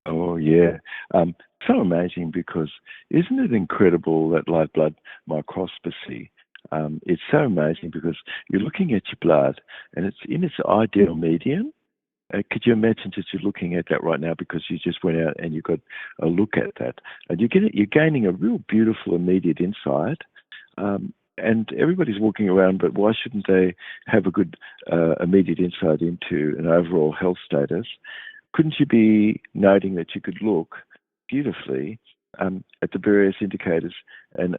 Oh, yeah. So amazing because isn't it incredible that live blood microscopy? It's so amazing because you're looking at your blood and it's in its ideal medium. Could you imagine that you're looking at that right now because you just went out and you got a look at that, and you're gaining a real beautiful immediate insight. And everybody's walking around, but why shouldn't they have a good immediate insight into an overall health status? Couldn't you be noting that you could look beautifully at the various indicators, and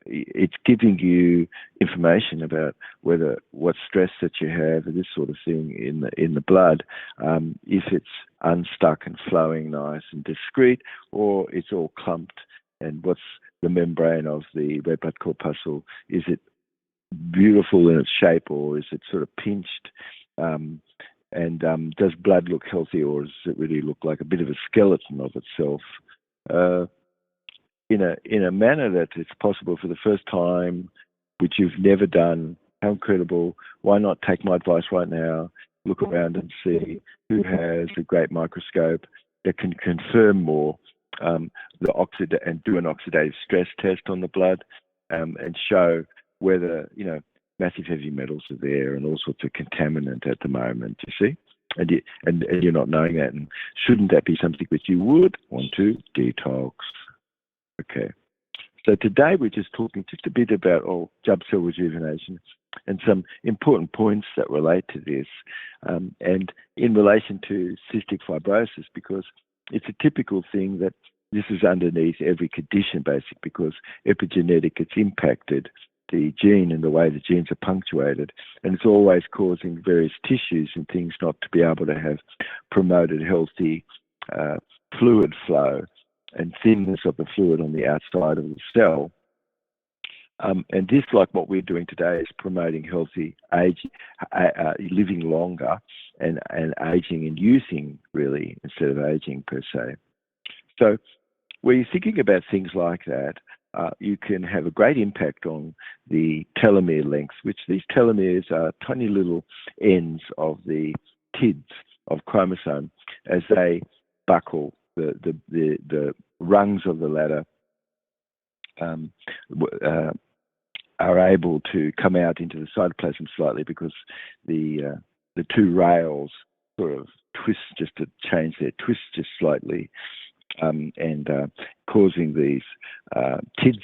it's giving you information about whether what stress that you have, or this sort of thing in the blood, if it's unstuck and flowing nice and discreet, or it's all clumped, and what's the membrane of the red blood corpuscle? Is it beautiful in its shape, or is it sort of pinched? And does blood look healthy, or does it really look like a bit of a skeleton of itself? Uh, in a manner that it's possible for the first time, which you've never done. How incredible! Why not take my advice right now? Look around and see who has a great microscope that can confirm more and do an oxidative stress test on the blood, and show whether massive heavy metals are there and all sorts of contaminant at the moment. You see, and you're not knowing that. And shouldn't that be something that you would want to detox? Okay. So today we're just talking just a bit about Jubb cell rejuvenation and some important points that relate to this, and in relation to cystic fibrosis, because it's a typical thing that this is underneath every condition, basically, because epigenetic, it's impacted the gene and the way the genes are punctuated, and it's always causing various tissues and things not to be able to have promoted healthy fluid flow and thinness of the fluid on the outside of the cell. And this, like what we're doing today, is promoting healthy age, living longer, and aging and youthing, really, instead of aging per se. So when you're thinking about things like that, you can have a great impact on the telomere length, which these telomeres are tiny little ends of the TIDs of chromosome as they buckle the rungs of the ladder, are able to come out into the cytoplasm slightly because the two rails sort of twist just to change their twist just slightly, and causing these TIDS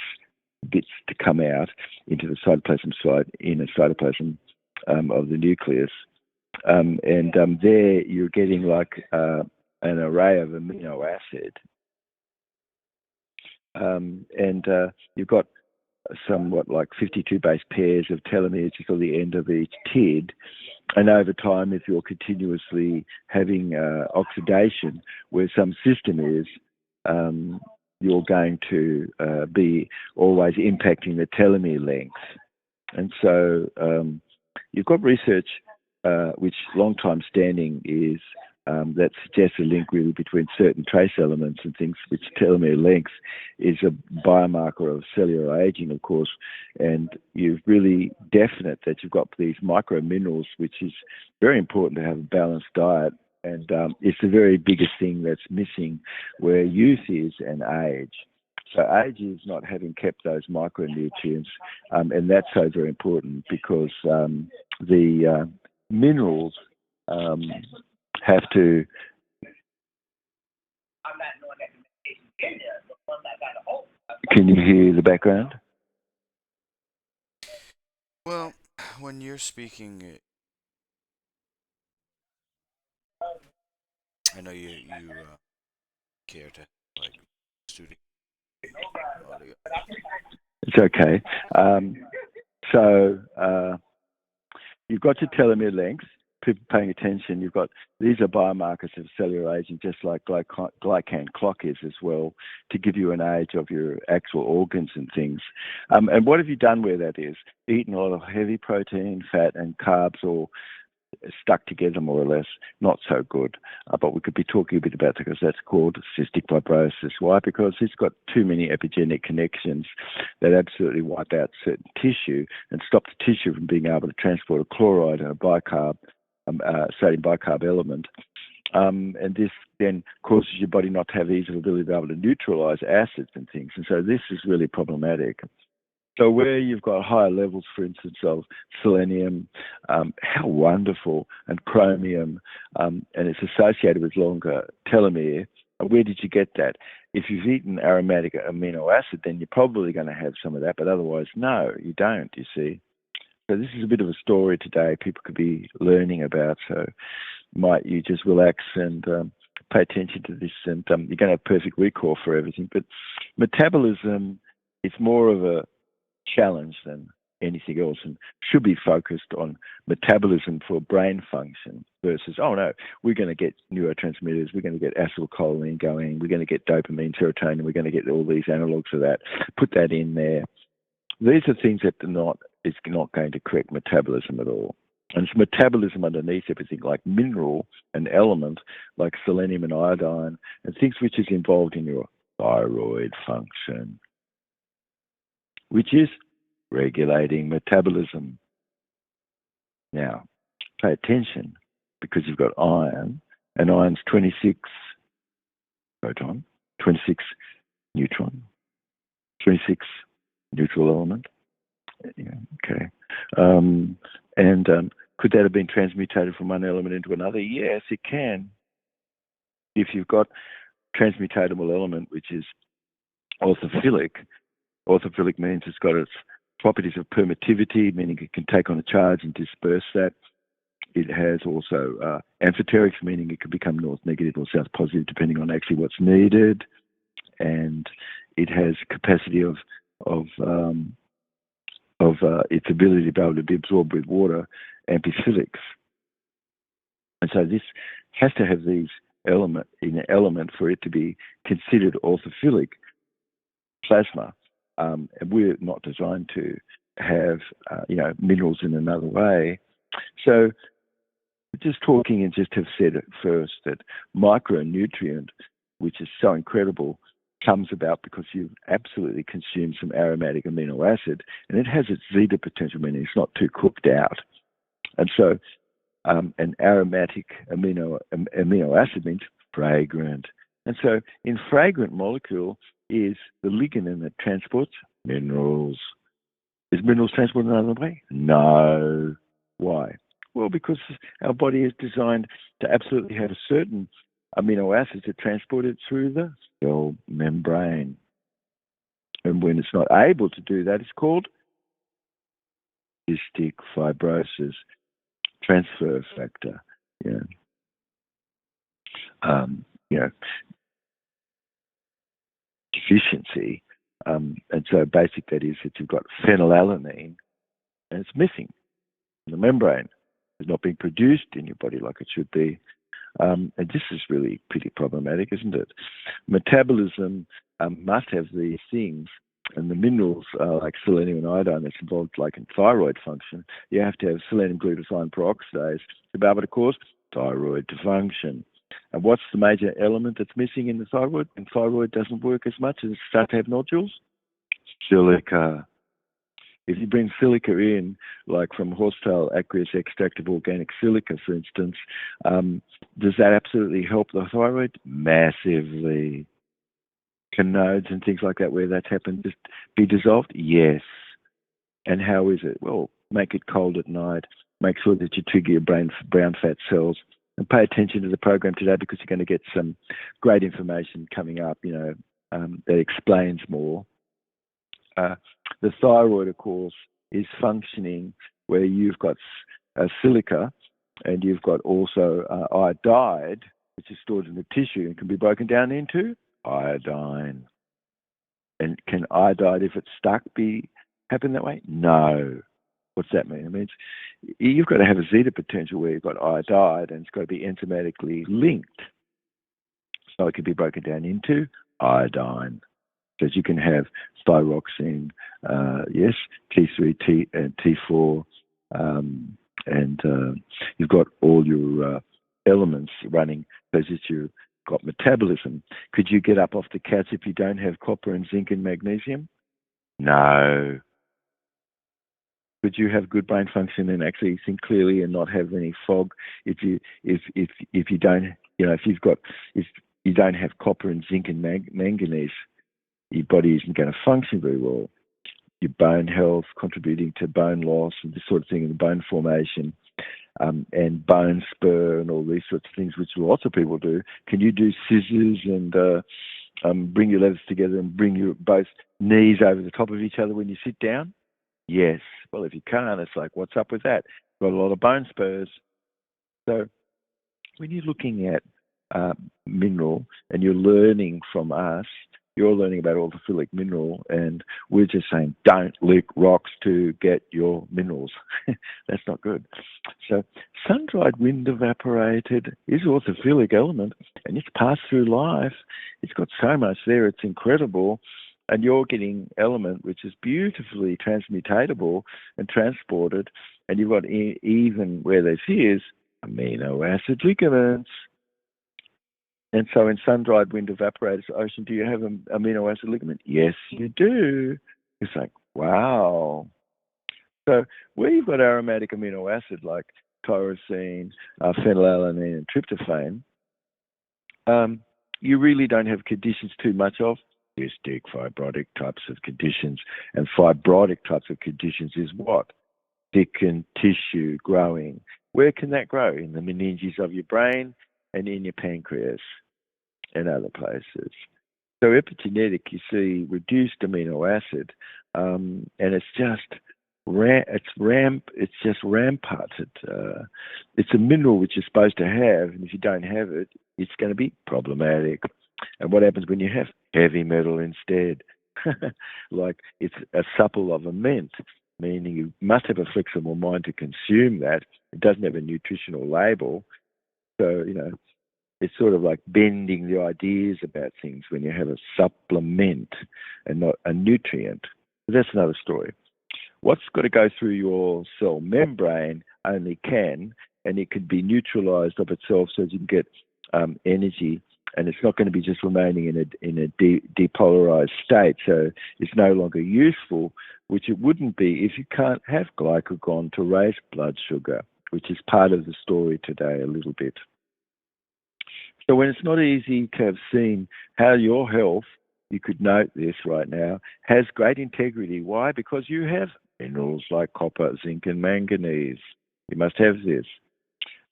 bits to come out into the cytoplasm side, inner cytoplasm of the nucleus. And there you're getting like an array of amino acid. And you've got somewhat like 52 base pairs of telomeres at the end of each TID. And over time, if you're continuously having oxidation where some system is, you're going to be always impacting the telomere length. And so you've got research which long time standing is that suggests a link really between certain trace elements and things, which telomere length is a biomarker of cellular aging, of course, and you're really definite that you've got these micro minerals, which is very important to have a balanced diet, and it's the very biggest thing that's missing where youth is and age. So age is not having kept those micronutrients, and that's so very important because the minerals have to. Can you hear the background? Well, when you're speaking, I know you care to like studio audio. It's okay. So you've got your telomere length. People paying attention, you've got these are biomarkers of cellular aging, just like glycan clock is as well, to give you an age of your actual organs and things. And what have you done where that is? Eaten a lot of heavy protein, fat, and carbs, or stuck together more or less, not so good. But we could be talking a bit about that because that's called cystic fibrosis. Why? Because it's got too many epigenetic connections that absolutely wipe out certain tissue and stop the tissue from being able to transport a chloride and a bicarb, sodium bicarb element And this then causes your body not to have the ease of ability to be able to neutralize acids and things. And so this is really problematic. So where you've got higher levels, for instance, of selenium, how wonderful, and chromium, and it's associated with longer telomere, where did you get that? If you've eaten aromatic amino acid, then you're probably going to have some of that, but otherwise, no, you don't, you see. So this is a bit of a story today people could be learning about. So might you just relax and pay attention to this, and you're going to have perfect recall for everything. But metabolism is more of a challenge than anything else, and should be focused on metabolism for brain function versus, oh no, we're going to get neurotransmitters, we're going to get acetylcholine going, we're going to get dopamine, serotonin, we're going to get all these analogs of that, put that in there. These are things that is not going to correct metabolism at all. And it's metabolism underneath everything, like mineral and element, like selenium and iodine, and things which is involved in your thyroid function, which is regulating metabolism. Now, pay attention, because you've got iron, and iron's 26 proton, 26 neutron, 26 neutral element. Yeah, okay. Could that have been transmutated from one element into another? Yes, it can. If you've got transmutatable element, which is orthophilic means it's got its properties of permittivity, meaning it can take on a charge and disperse that. It has also amphoterics, meaning it can become north negative or south positive, depending on actually what's needed. And it has capacity of its ability to be able to be absorbed with water, amphiphilics. And so this has to have these element for it to be considered orthophilic plasma. And we're not designed to have minerals in another way. So just talking and just have said at first that micronutrient, which is so incredible, comes about because you've absolutely consumed some aromatic amino acid, and it has its zeta potential, meaning it's not too cooked out. And so an aromatic amino acid means fragrant. And so in fragrant molecule is the ligand that transports minerals. Is minerals transported another way? No. Why? Well, because our body is designed to absolutely have a certain amino acids that transport it through the cell membrane. And when it's not able to do that, it's called cystic fibrosis transfer factor. Yeah. Deficiency. And so basic that is that you've got phenylalanine and it's missing in the membrane. It's not being produced in your body like it should be. And this is really pretty problematic, isn't it? Metabolism must have these things, and the minerals like selenium and iodine that's involved like in thyroid function. You have to have selenium glutathione peroxidase to be able to cause thyroid to function. And what's the major element that's missing in the thyroid? And thyroid doesn't work as much and start to have nodules? Silica. If you bring silica in, like from horsetail aqueous extractive organic silica, for instance, does that absolutely help the thyroid? Massively. Can nodes and things like that, where that's happened, just be dissolved? Yes. And how is it? Well, make it cold at night. Make sure that you trigger your brown fat cells. And pay attention to the program today, because you're going to get some great information coming up, that explains more. The thyroid, of course, is functioning where you've got silica and you've got also iodide, which is stored in the tissue and can be broken down into iodine. And can iodide, if it's stuck, happen that way? No. What's that mean? It means you've got to have a zeta potential where you've got iodide and it's got to be enzymatically linked. So it can be broken down into iodine. So you can have thyroxine, yes, T3, and T4, and you've got all your elements running so that you've got metabolism. Could you get up off the couch if you don't have copper and zinc and magnesium? No. could you have good brain function and actually think clearly and not have any fog if you don't, if you don't have copper and zinc and manganese, your body isn't going to function very well. Your bone health, contributing to bone loss and this sort of thing, and bone formation, and bone spur and all these sorts of things, which lots of people do. Can you do scissors and bring your legs together and bring your both knees over the top of each other when you sit down? Yes. Well, if you can't, it's like, what's up with that? Got a lot of bone spurs. So when you're looking at mineral and you're learning from us, you're learning about orthophilic mineral, and we're just saying don't lick rocks to get your minerals. That's not good. So sun-dried, wind evaporated is orthophilic element, and it's passed through life. It's got so much there, it's incredible. And you're getting element which is beautifully transmutatable and transported, and you've got even where this is amino acid ligaments. And so in sun-dried, wind evaporated ocean, do you have an amino acid ligament? Yes, you do. It's like, wow. So where you've got aromatic amino acid like tyrosine, phenylalanine, and tryptophan, you really don't have conditions too much of cystic, fibrotic types of conditions. And fibrotic types of conditions is what? Thickened tissue growing. Where can that grow? In the meninges of your brain and in your pancreas and other places. So epigenetic, you see reduced amino acid, and it's just ramparted. It's a mineral which you're supposed to have, and if you don't have it, it's going to be problematic. And what happens when you have heavy metal instead? Like it's a supple of a mint, meaning you must have a flexible mind to consume that. It doesn't have a nutritional label. So, it's sort of like bending the ideas about things when you have a supplement and not a nutrient. But that's another story. What's got to go through your cell membrane only can, and it can be neutralized of itself so that you can get energy, and it's not going to be just remaining in a depolarized state. So it's no longer useful, which it wouldn't be if you can't have glycagon to raise blood sugar, which is part of the story today a little bit. So when it's not easy to have seen how your health, you could note this right now, has great integrity. Why? Because you have minerals like copper, zinc, and manganese. You must have this.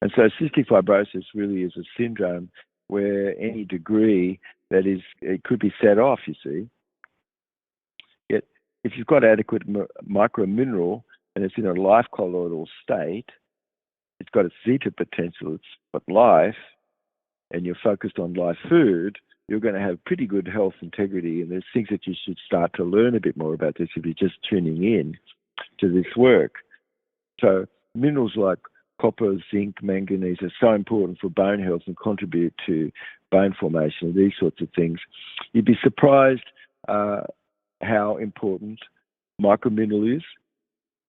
And so cystic fibrosis really is a syndrome where any degree that is, it could be set off, you see. Yet if you've got adequate micromineral and it's in a life colloidal state, it's got a zeta potential, it's got life, and you're focused on live food, you're going to have pretty good health integrity. And there's things that you should start to learn a bit more about this if you're just tuning in to this work. So minerals like copper, zinc, manganese are so important for bone health and contribute to bone formation and these sorts of things. You'd be surprised how important micromineral is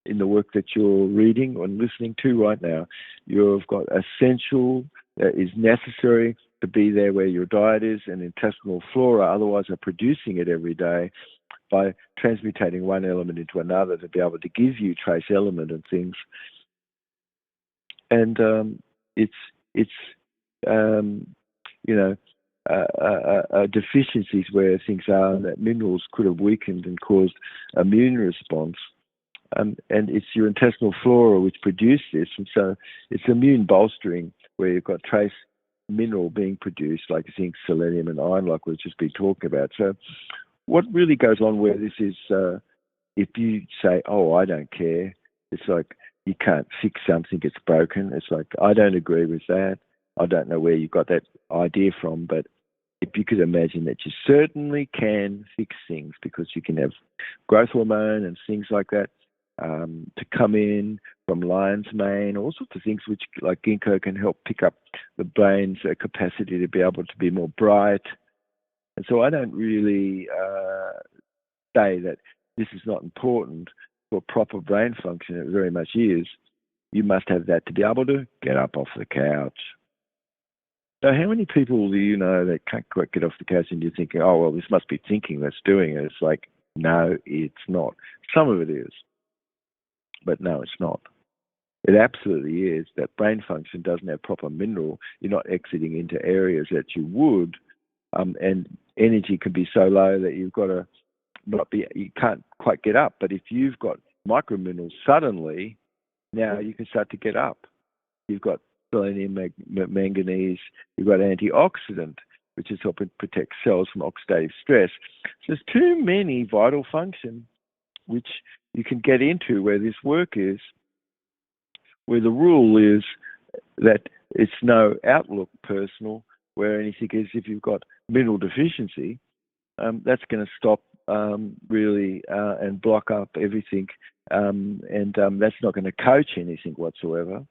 in the work that you're reading and listening to right now. You've got essential that is necessary to be there where your diet is, and intestinal flora otherwise are producing it every day by transmutating one element into another to be able to give you trace element and things. And deficiencies where things are that minerals could have weakened and caused immune response. And it's your intestinal flora which produce this. And so it's immune bolstering where you've got trace mineral being produced like zinc, selenium, and iron, like we've just been talking about. So what really goes on where this is, if you say, oh, I don't care, it's like you can't fix something, it's broken. It's like, I don't agree with that. I don't know where you got that idea from, but if you could imagine that you certainly can fix things because you can have growth hormone and things like that to come in from lion's mane, all sorts of things which, like ginkgo, can help pick up the brain's capacity to be able to be more bright. And so I don't really say that this is not important for proper brain function. It very much is. You must have that to be able to get up off the couch. So how many people do you know that can't quite get off the couch and you're thinking, oh, well, this must be thinking that's doing it? It's like, no, it's not. Some of it is. but no, it's not. It absolutely is that brain function doesn't have proper mineral. You're not exiting into areas that you would, and energy can be so low that you've got to not be, you can't quite get up. But if you've got microminerals suddenly, now you can start to get up. You've got selenium, manganese, you've got antioxidant, which is helping protect cells from oxidative stress. So there's too many vital functions which you can get into where this work is, where the rule is that it's no outlook personal, where anything is if you've got mineral deficiency, that's going to stop really and block up everything, and that's not going to coach anything whatsoever.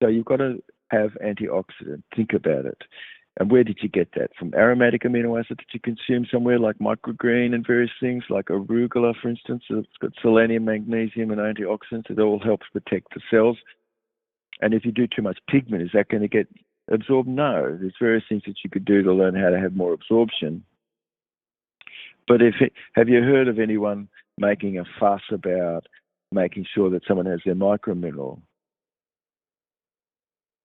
So you've got to have antioxidant. Think about it. And where did you get that? From aromatic amino acids that you consume somewhere like microgreen and various things like arugula, for instance. It's got selenium, magnesium, and antioxidants. It all helps protect the cells. And if you do too much pigment, is that going to get absorbed? No. There's various things that you could do to learn how to have more absorption. But have you heard of anyone making a fuss about making sure that someone has their micromineral?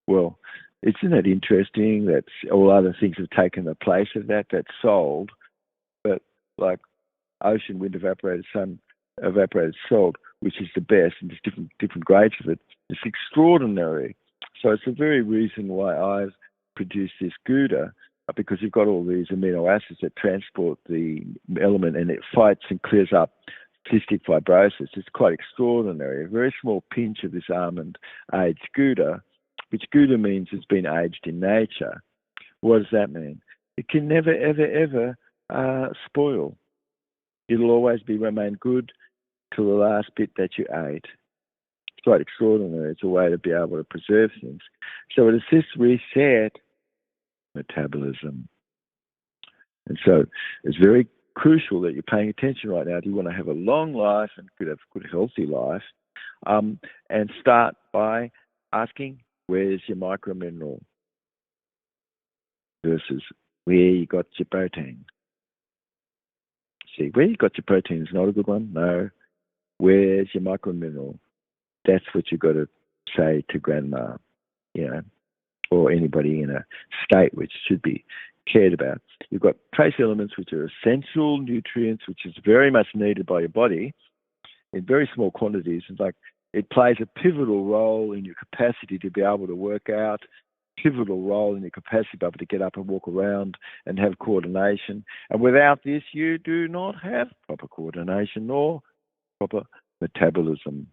Well, isn't it interesting that all other things have taken the place of that? That's sold, but like ocean, wind, evaporated, sun, evaporated salt, which is the best, and there's different grades of it. It's extraordinary. So it's the very reason why I've produced this Gouda, because you've got all these amino acids that transport the element, and it fights and clears up cystic fibrosis. It's quite extraordinary. A very small pinch of this almond aged Gouda, which Gouda means it's been aged in nature. What does that mean? It can never, ever, ever spoil. It'll always remain good till the last bit that you ate. It's quite extraordinary. It's a way to be able to preserve things. So it assists reset metabolism. And so it's very crucial that you're paying attention right now. Do you want to have a long life and have a good, healthy life? And start by asking, where's your micromineral? Versus where you got your protein. See, where you got your protein is not a good one. No. Where's your micromineral? That's what you've got to say to grandma, or anybody in a state which should be cared about. You've got trace elements which are essential nutrients, which is very much needed by your body in very small quantities. In fact, it plays a pivotal role in your capacity to be able to work out, pivotal role in your capacity to be able to get up and walk around and have coordination. And without this, you do not have proper coordination nor proper metabolism.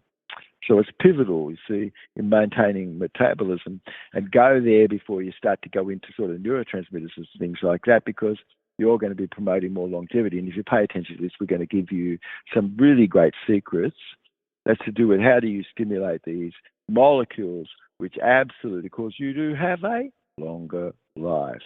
So it's pivotal, you see, in maintaining metabolism, and go there before you start to go into sort of neurotransmitters and things like that, because you're going to be promoting more longevity. And if you pay attention to this, we're going to give you some really great secrets. That's to do with how do you stimulate these molecules, which absolutely cause you to have a longer life.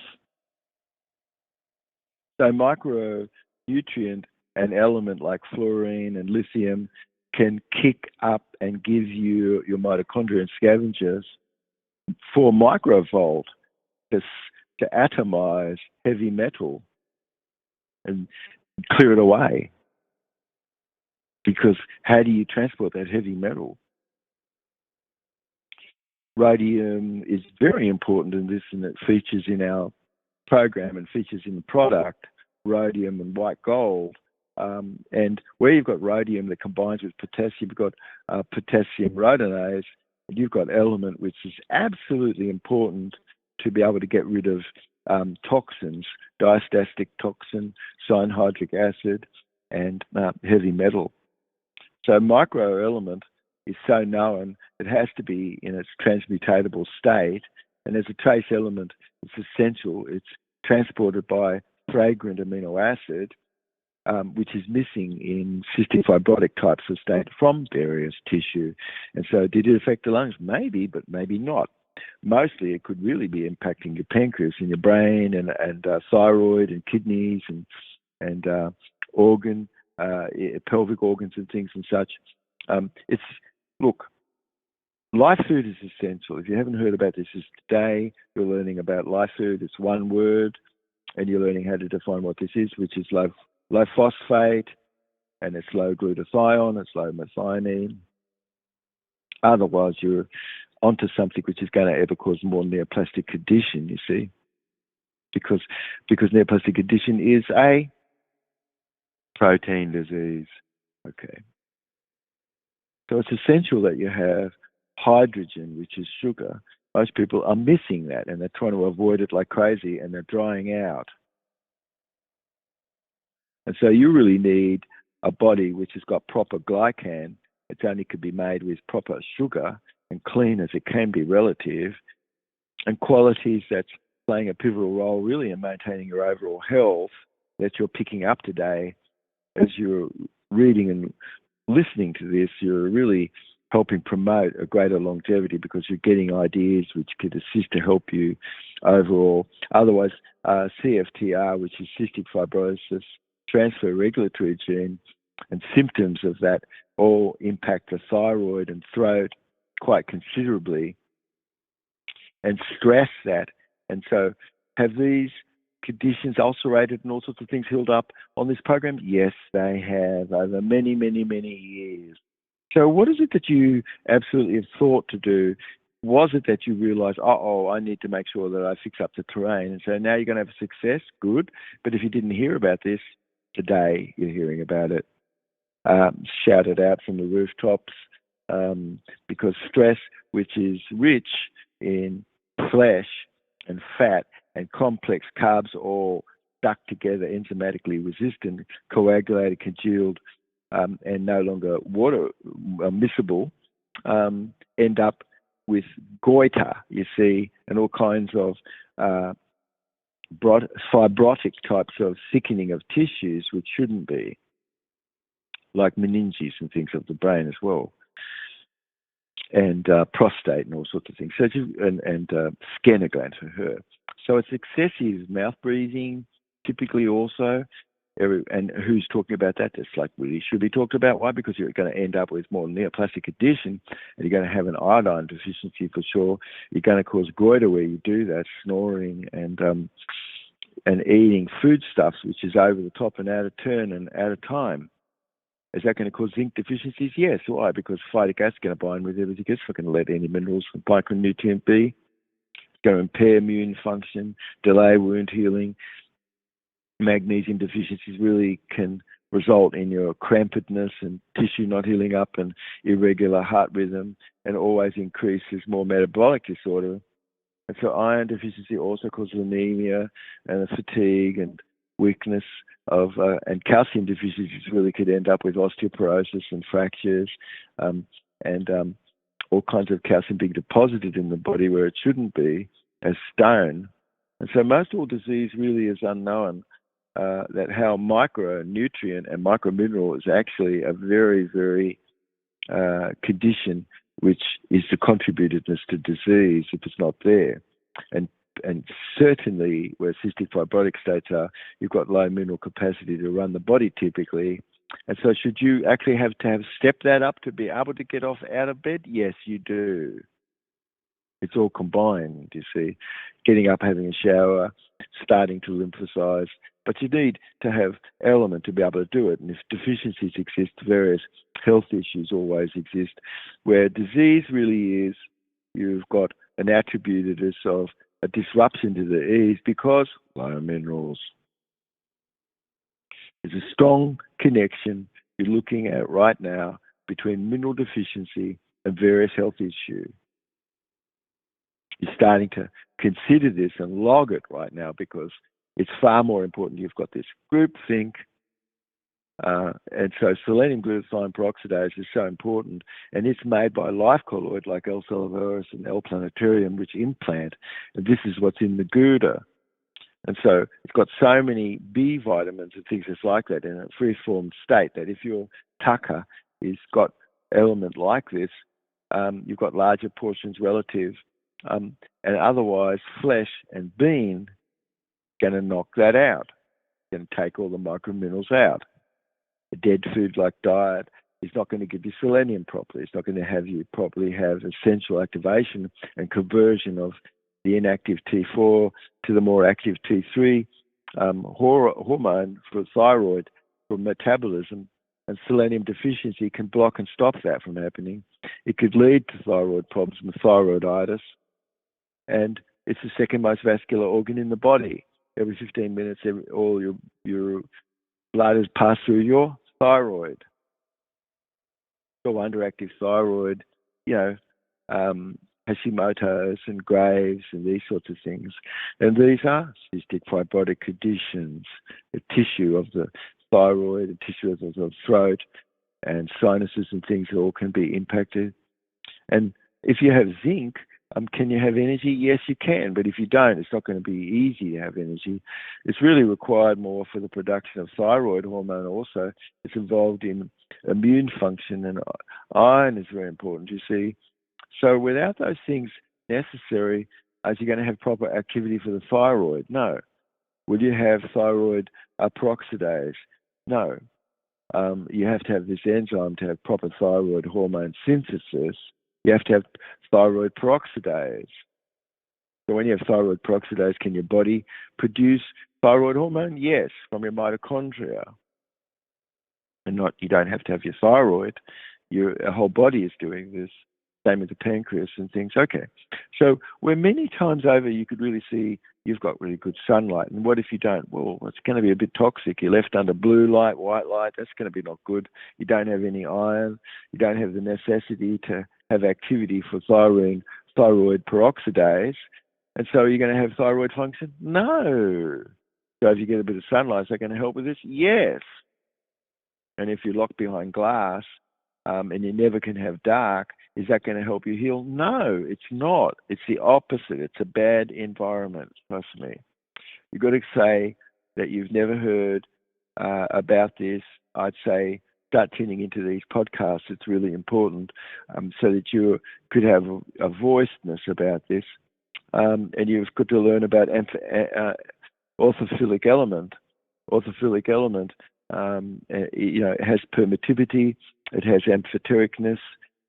So micronutrient and element like fluorine and lithium can kick up and give you your mitochondria and scavengers for microvolt to atomize heavy metal and clear it away. Because how do you transport that heavy metal? Rhodium is very important in this, and it features in our program and features in the product, rhodium and white gold. And where you've got rhodium that combines with potassium, you've got potassium rhodonase, and you've got element which is absolutely important to be able to get rid of toxins, diastatic toxin, cyanhydric acid, and heavy metal. So microelement is so known, it has to be in its transmutatable state, and as a trace element, it's essential. It's transported by fragrant amino acid, which is missing in cystic fibrotic types of state from various tissue. And so did it affect the lungs? Maybe, but maybe not. Mostly it could really be impacting your pancreas and your brain and thyroid and kidneys and pelvic organs and things and such. Look, life food is essential. If you haven't heard about this, today you're learning about life food. It's one word, and you're learning how to define what this is, which is low phosphate, and it's low glutathione, it's low methionine, Otherwise, you're onto something which is going to ever cause more neoplastic condition, you see, because neoplastic condition is a protein disease. Okay. So it's essential that you have hydrogen, which is sugar. Most people are missing that, and they're trying to avoid it like crazy, and they're drying out. And so you really need a body which has got proper glycan. It only could be made with proper sugar and clean as it can be relative, and qualities that's playing a pivotal role really in maintaining your overall health that you're picking up today as you're reading and listening to this. You're really helping promote a greater longevity because you're getting ideas which could assist to help you overall. Otherwise, CFTR, which is cystic fibrosis, transfer regulatory gene, and symptoms of that all impact the thyroid and throat quite considerably and stress that. And so have these conditions ulcerated and all sorts of things healed up on this program? Yes, they have over many, many, many years. So what is it that you absolutely have thought to do? Was it that you realized, I need to make sure that I fix up the terrain? And so now you're going to have success, good. But if you didn't hear about this, today you're hearing about it. Shout it out from the rooftops, because stress, which is rich in flesh and fat and complex carbs, all stuck together, enzymatically resistant, coagulated, congealed, and no longer water miscible, end up with goiter, you see, and all kinds of fibrotic types of thickening of tissues which shouldn't be, like meninges and things of the brain as well, and prostate and all sorts of things. So and scanner glands for her. So it's excessive mouth breathing, typically also. And who's talking about that? That's like really should be talked about. Why? Because you're going to end up with more neoplastic condition, and you're going to have an iodine deficiency for sure. You're going to cause goiter where you do that, snoring and eating foodstuffs, which is over the top and out of turn and out of time. Is that going to cause zinc deficiencies? Yes. Why? Because phytic acid is going to bind with everything. It's not going to let any minerals from micronutrient be. It's going to impair immune function, delay wound healing. Magnesium deficiencies really can result in your crampedness and tissue not healing up and irregular heart rhythm, and always increases more metabolic disorder. And so iron deficiency also causes anemia and fatigue and weakness of, and calcium deficiencies really could end up with osteoporosis and fractures, and all kinds of calcium being deposited in the body where it shouldn't be as stone. And so most all disease really is unknown. That how micronutrient and micromineral is actually a very, very condition which is the contributiveness to disease if it's not there. And certainly where cystic fibrotic states are, you've got low mineral capacity to run the body typically. And so should you actually have to step that up to be able to get out of bed? Yes, you do. It's all combined, you see. Getting up, having a shower, starting to lymphocyze. But you need to have element to be able to do it. And if deficiencies exist, various health issues always exist. Where disease really is, you've got an attributed of a disruption to the ease because low minerals. There's a strong connection you're looking at right now between mineral deficiency and various health issues. You're starting to consider this and log it right now because it's far more important. You've got this groupthink. And so selenium glutathione peroxidase is so important, and it's made by life colloid like L. salivarius and L. planetarium, which implant. And this is what's in the Gouda. And so it's got so many B vitamins and things just like that in a free-formed state that if your tucker is got element like this, you've got larger portions relative. And otherwise, flesh and bean going to knock that out, going to take all the microminerals out. A dead food like diet is not going to give you selenium properly. It's not going to have you properly have essential activation and conversion of the inactive T4 to the more active T3 hormone for thyroid, for metabolism, and selenium deficiency can block and stop that from happening. It could lead to thyroid problems and thyroiditis. And it's the second most vascular organ in the body. Every 15 minutes, all your blood is passed through your thyroid. So underactive thyroid, Hashimoto's and Graves and these sorts of things. And these are cystic fibrotic conditions, the tissue of the thyroid, the tissue of the throat, and sinuses and things all can be impacted. And if you have zinc, can you have energy? Yes, you can. But if you don't, it's not going to be easy to have energy. It's really required more for the production of thyroid hormone also. It's involved in immune function, and iron is very important, you see. So without those things necessary, are you going to have proper activity for the thyroid? No. Will you have thyroid peroxidase? No. You have to have this enzyme to have proper thyroid hormone synthesis. You have to have thyroid peroxidase. So when you have thyroid peroxidase, can your body produce thyroid hormone? Yes, from your mitochondria. And you don't have to have your thyroid. Your whole body is doing this. Same with the pancreas and things. Okay. So where many times over you could really see you've got really good sunlight. And what if you don't? Well, it's going to be a bit toxic. You're left under blue light, white light. That's going to be not good. You don't have any iron. You don't have the necessity to have activity for thyroid peroxidase. And so you're going to have thyroid function? No. So if you get a bit of sunlight, is that going to help with this? Yes. And if you're locked behind glass and you never can have dark, is that going to help you heal? No, it's not. It's the opposite. It's a bad environment, trust me. You've got to say that you've never heard about this. I'd say start tuning into these podcasts. It's really important so that you could have a voicedness about this. And you've got to learn about orthophilic element. Orthophilic element, it has permittivity, it has amphotericness,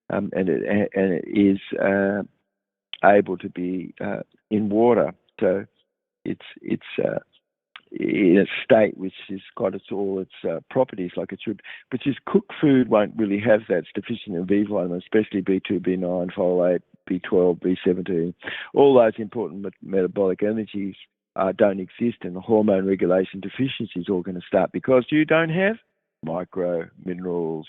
and it is able to be in water. So it's in a state which has got all its properties like it should. But just cooked food won't really have that. It's deficient in B vitamins, especially B2, B9, folate, B12, B17. All those important metabolic energies don't exist, and the hormone regulation deficiency is all going to start because you don't have micro minerals.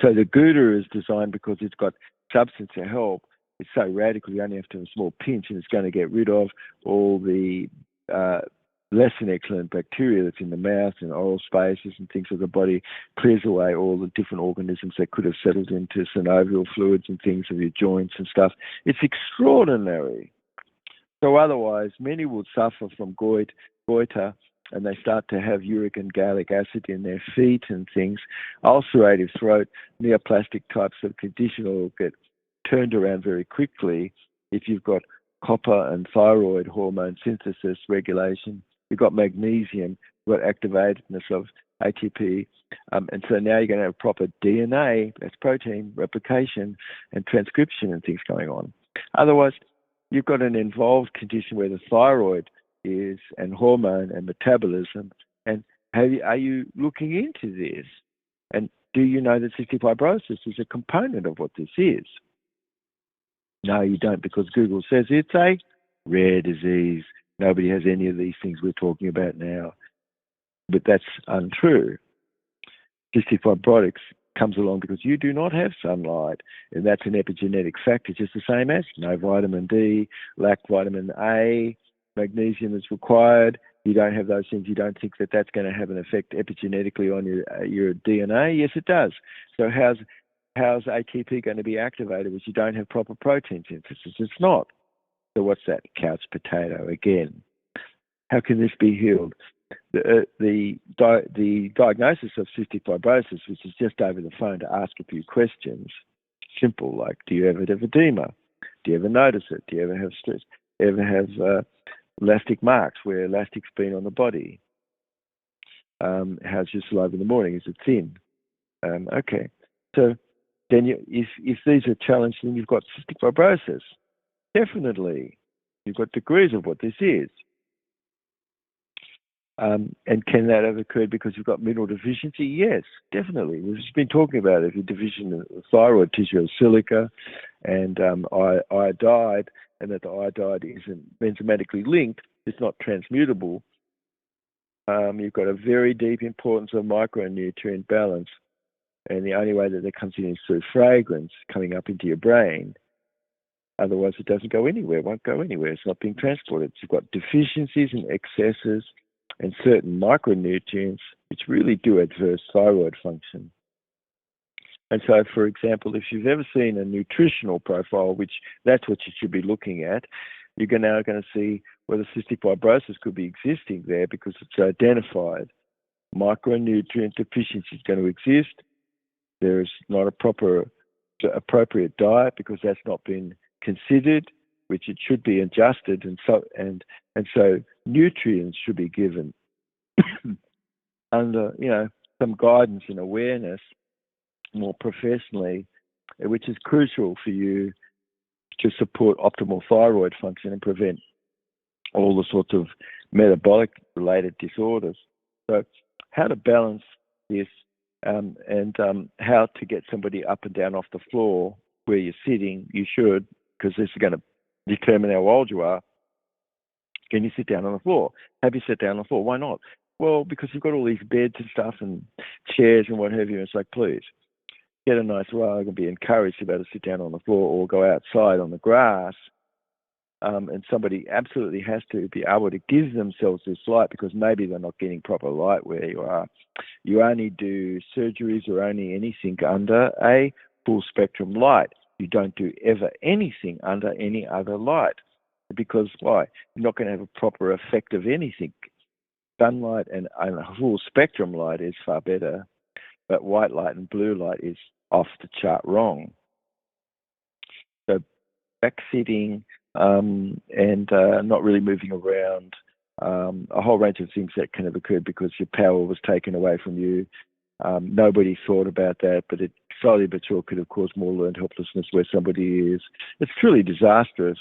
So the Gouda is designed because it's got substance to help. It's so radical, you only have to have a small pinch, and it's going to get rid of all the less than excellent bacteria that's in the mouth and oral spaces and things of the body, clears away all the different organisms that could have settled into synovial fluids and things of your joints and stuff. It's extraordinary. So otherwise, many will suffer from goiter, and they start to have uric and gallic acid in their feet and things. Ulcerative throat, neoplastic types of condition will get turned around very quickly if you've got copper and thyroid hormone synthesis regulation. You've got magnesium, you've got activatedness of ATP, and so now you're going to have proper DNA, that's protein, replication and transcription and things going on. Otherwise, you've got an involved condition where the thyroid is, and hormone and metabolism. And are you looking into this? And do you know that cystic fibrosis is a component of what this is? No, you don't, because Google says it's a rare disease. Nobody has any of these things we're talking about now. But that's untrue. Cystic fibrotics comes along because you do not have sunlight, and that's an epigenetic factor, just the same as no vitamin D, lack vitamin A, magnesium is required. You don't have those things. You don't think that that's going to have an effect epigenetically on your DNA? Yes, it does. So how's ATP going to be activated if you don't have proper protein synthesis? It's not. So what's that? Couch potato again. How can this be healed? The diagnosis of cystic fibrosis, which is just over the phone to ask a few questions, simple, like, do you ever have edema? Do you ever notice it? Do you ever have stress? Do you ever have elastic marks where elastic's been on the body? How's your saliva in the morning? Is it thin? Okay. So then if these are challenged, then you've got cystic fibrosis. Definitely. You've got degrees of what this is. And can that have occurred because you've got mineral deficiency? Yes, definitely. We've just been talking about it. If you're deficient in thyroid tissue of silica and iodide, and that the iodide isn't enzymatically linked, it's not transmutable, you've got a very deep importance of micronutrient balance. And the only way that it comes in is through fragrance coming up into your brain. Otherwise, it doesn't go anywhere. It won't go anywhere. It's not being transported. You've got deficiencies and excesses and certain micronutrients which really do adverse thyroid function. And so, for example, if you've ever seen a nutritional profile, which that's what you should be looking at, you're now going to see whether cystic fibrosis could be existing there because it's identified. Micronutrient deficiency is going to exist. There's not a proper appropriate diet because that's not been considered, which it should be adjusted, and so nutrients should be given under some guidance and awareness more professionally, which is crucial for you to support optimal thyroid function and prevent all the sorts of metabolic related disorders. So how to balance this and how to get somebody up and down off the floor where you're sitting, you should, because this is going to determine how old you are. Can you sit down on the floor? Have you sit down on the floor? Why not? Well, because you've got all these beds and stuff and chairs and what have you. It's like, please, get a nice rug and be encouraged to be able to sit down on the floor or go outside on the grass. And somebody absolutely has to be able to give themselves this light because maybe they're not getting proper light where you are. You only do surgeries or only anything under a full spectrum light. You don't do ever anything under any other light because why? You're not going to have a proper effect of anything. Sunlight and a full spectrum light is far better, but white light and blue light is off the chart wrong. So back sitting and not really moving around, a whole range of things that can have occurred because your power was taken away from you. Nobody thought about that, but it slowly but sure could have caused more learned helplessness where somebody is. It's truly disastrous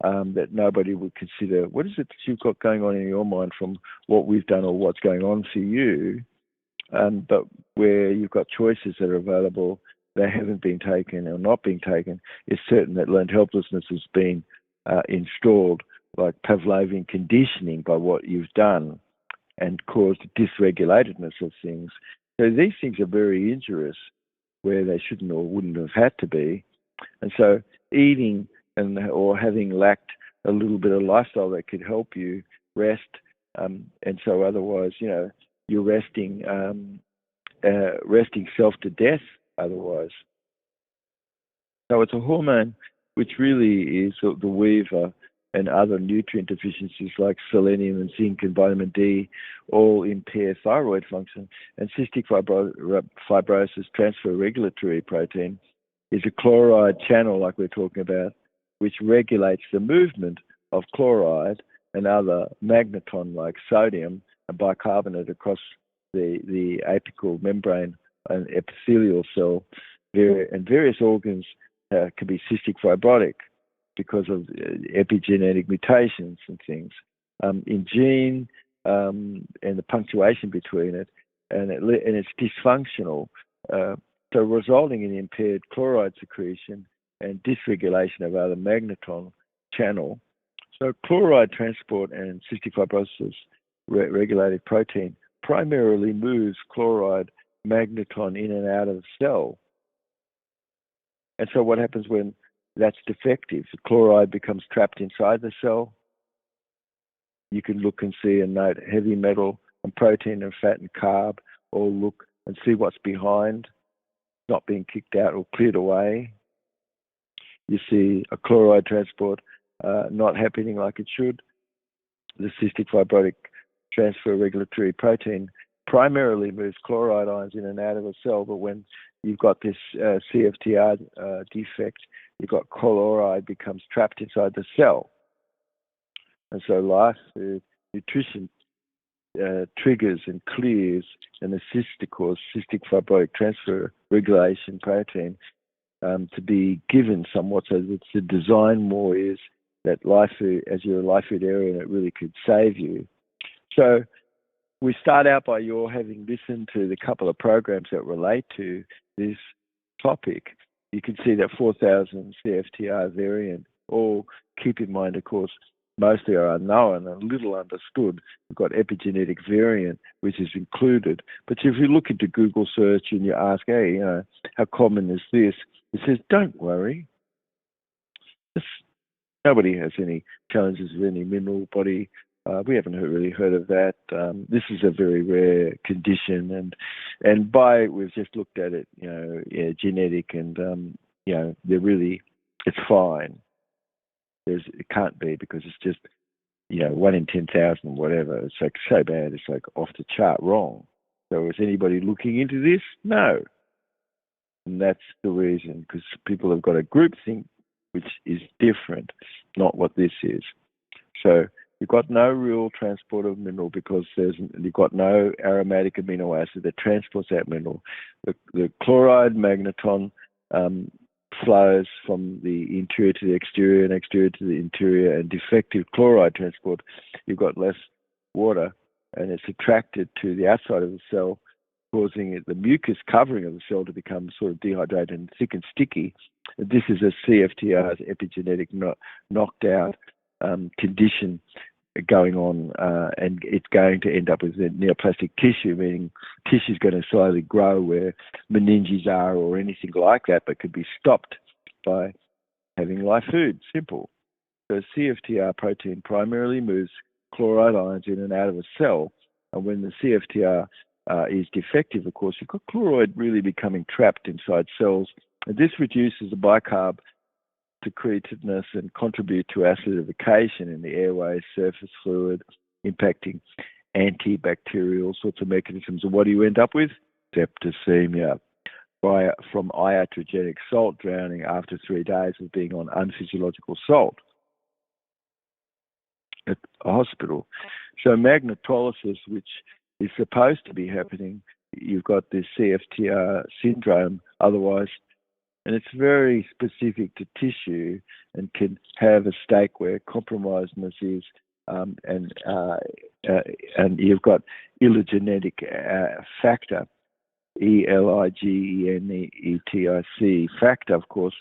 that nobody would consider, what is it that you've got going on in your mind from what we've done or what's going on for you, but where you've got choices that are available, they haven't been taken or not being taken. It's certain that learned helplessness has been installed like Pavlovian conditioning by what you've done and caused dysregulatedness of things. So these things are very injurious where they shouldn't or wouldn't have had to be. And so eating or having lacked a little bit of lifestyle that could help you rest, and so otherwise, you're resting self to death otherwise. So it's a hormone which really is the weaver, and other nutrient deficiencies like selenium and zinc and vitamin D all impair thyroid function. And cystic fibrosis transfer regulatory protein is a chloride channel, like we're talking about, which regulates the movement of chloride and other magneton like sodium and bicarbonate across the apical membrane and epithelial cell. And various organs can be cystic fibrotic because of epigenetic mutations and things in gene and the punctuation between it, and it's dysfunctional, so resulting in impaired chloride secretion and dysregulation of other magneton channel. So chloride transport and cystic fibrosis regulated protein primarily moves chloride magneton in and out of the cell. And so what happens when that's defective? The chloride becomes trapped inside the cell. You can look and see and note heavy metal and protein and fat and carb, or look and see what's behind, not being kicked out or cleared away. You see a chloride transport not happening like it should. The cystic fibrotic transfer regulatory protein primarily moves chloride ions in and out of a cell, but when you've got this CFTR defect, you've got chloride becomes trapped inside the cell. And so life nutrition triggers and clears and assists to cause cystic fibrotic transfer regulation protein to be given somewhat, so that the design more is that life food, as you're a life food area, and it really could save you. So we start out by your having listened to the couple of programs that relate to this topic. You can see that 4,000 CFTR variant. All keep in mind, of course, mostly are unknown and little understood. We've got epigenetic variant, which is included. But if you look into Google search and you ask, hey, how common is this? It says, don't worry. Nobody has any challenges with any mineral body. We haven't really heard of that. This is a very rare condition, and we've just looked at it, genetic, and they're really, it's fine. It can't be, because it's just 1 in 10,000, whatever. It's like so bad, it's like off the chart wrong. So is anybody looking into this? No. And that's the reason, because people have got a groupthink which is different, not what this is. So you've got no real transport of mineral, because you've got no aromatic amino acid that transports that mineral. The chloride magneton flows from the interior to the exterior and exterior to the interior, and defective chloride transport, you've got less water, and it's attracted to the outside of the cell, causing the mucus covering of the cell to become sort of dehydrated and thick and sticky. And this is a CFTR's epigenetic knocked out condition going on, and it's going to end up with neoplastic tissue, meaning tissue is going to slowly grow where meninges are or anything like that, but could be stopped by having live food. Simple. So CFTR protein primarily moves chloride ions in and out of a cell, and when the CFTR is defective, of course, you've got chloride really becoming trapped inside cells, and this reduces the bicarb secretiveness and contribute to acidification in the airway, surface fluid, impacting antibacterial sorts of mechanisms. And what do you end up with? Septicemia from iatrogenic salt drowning after 3 days of being on unphysiological salt at a hospital. So magnetolysis, which is supposed to be happening, you've got this CFTR syndrome otherwise, and it's very specific to tissue and can have a stake where compromisedness is, and you've got epigenetic factor, ELIGENETIC factor, of course,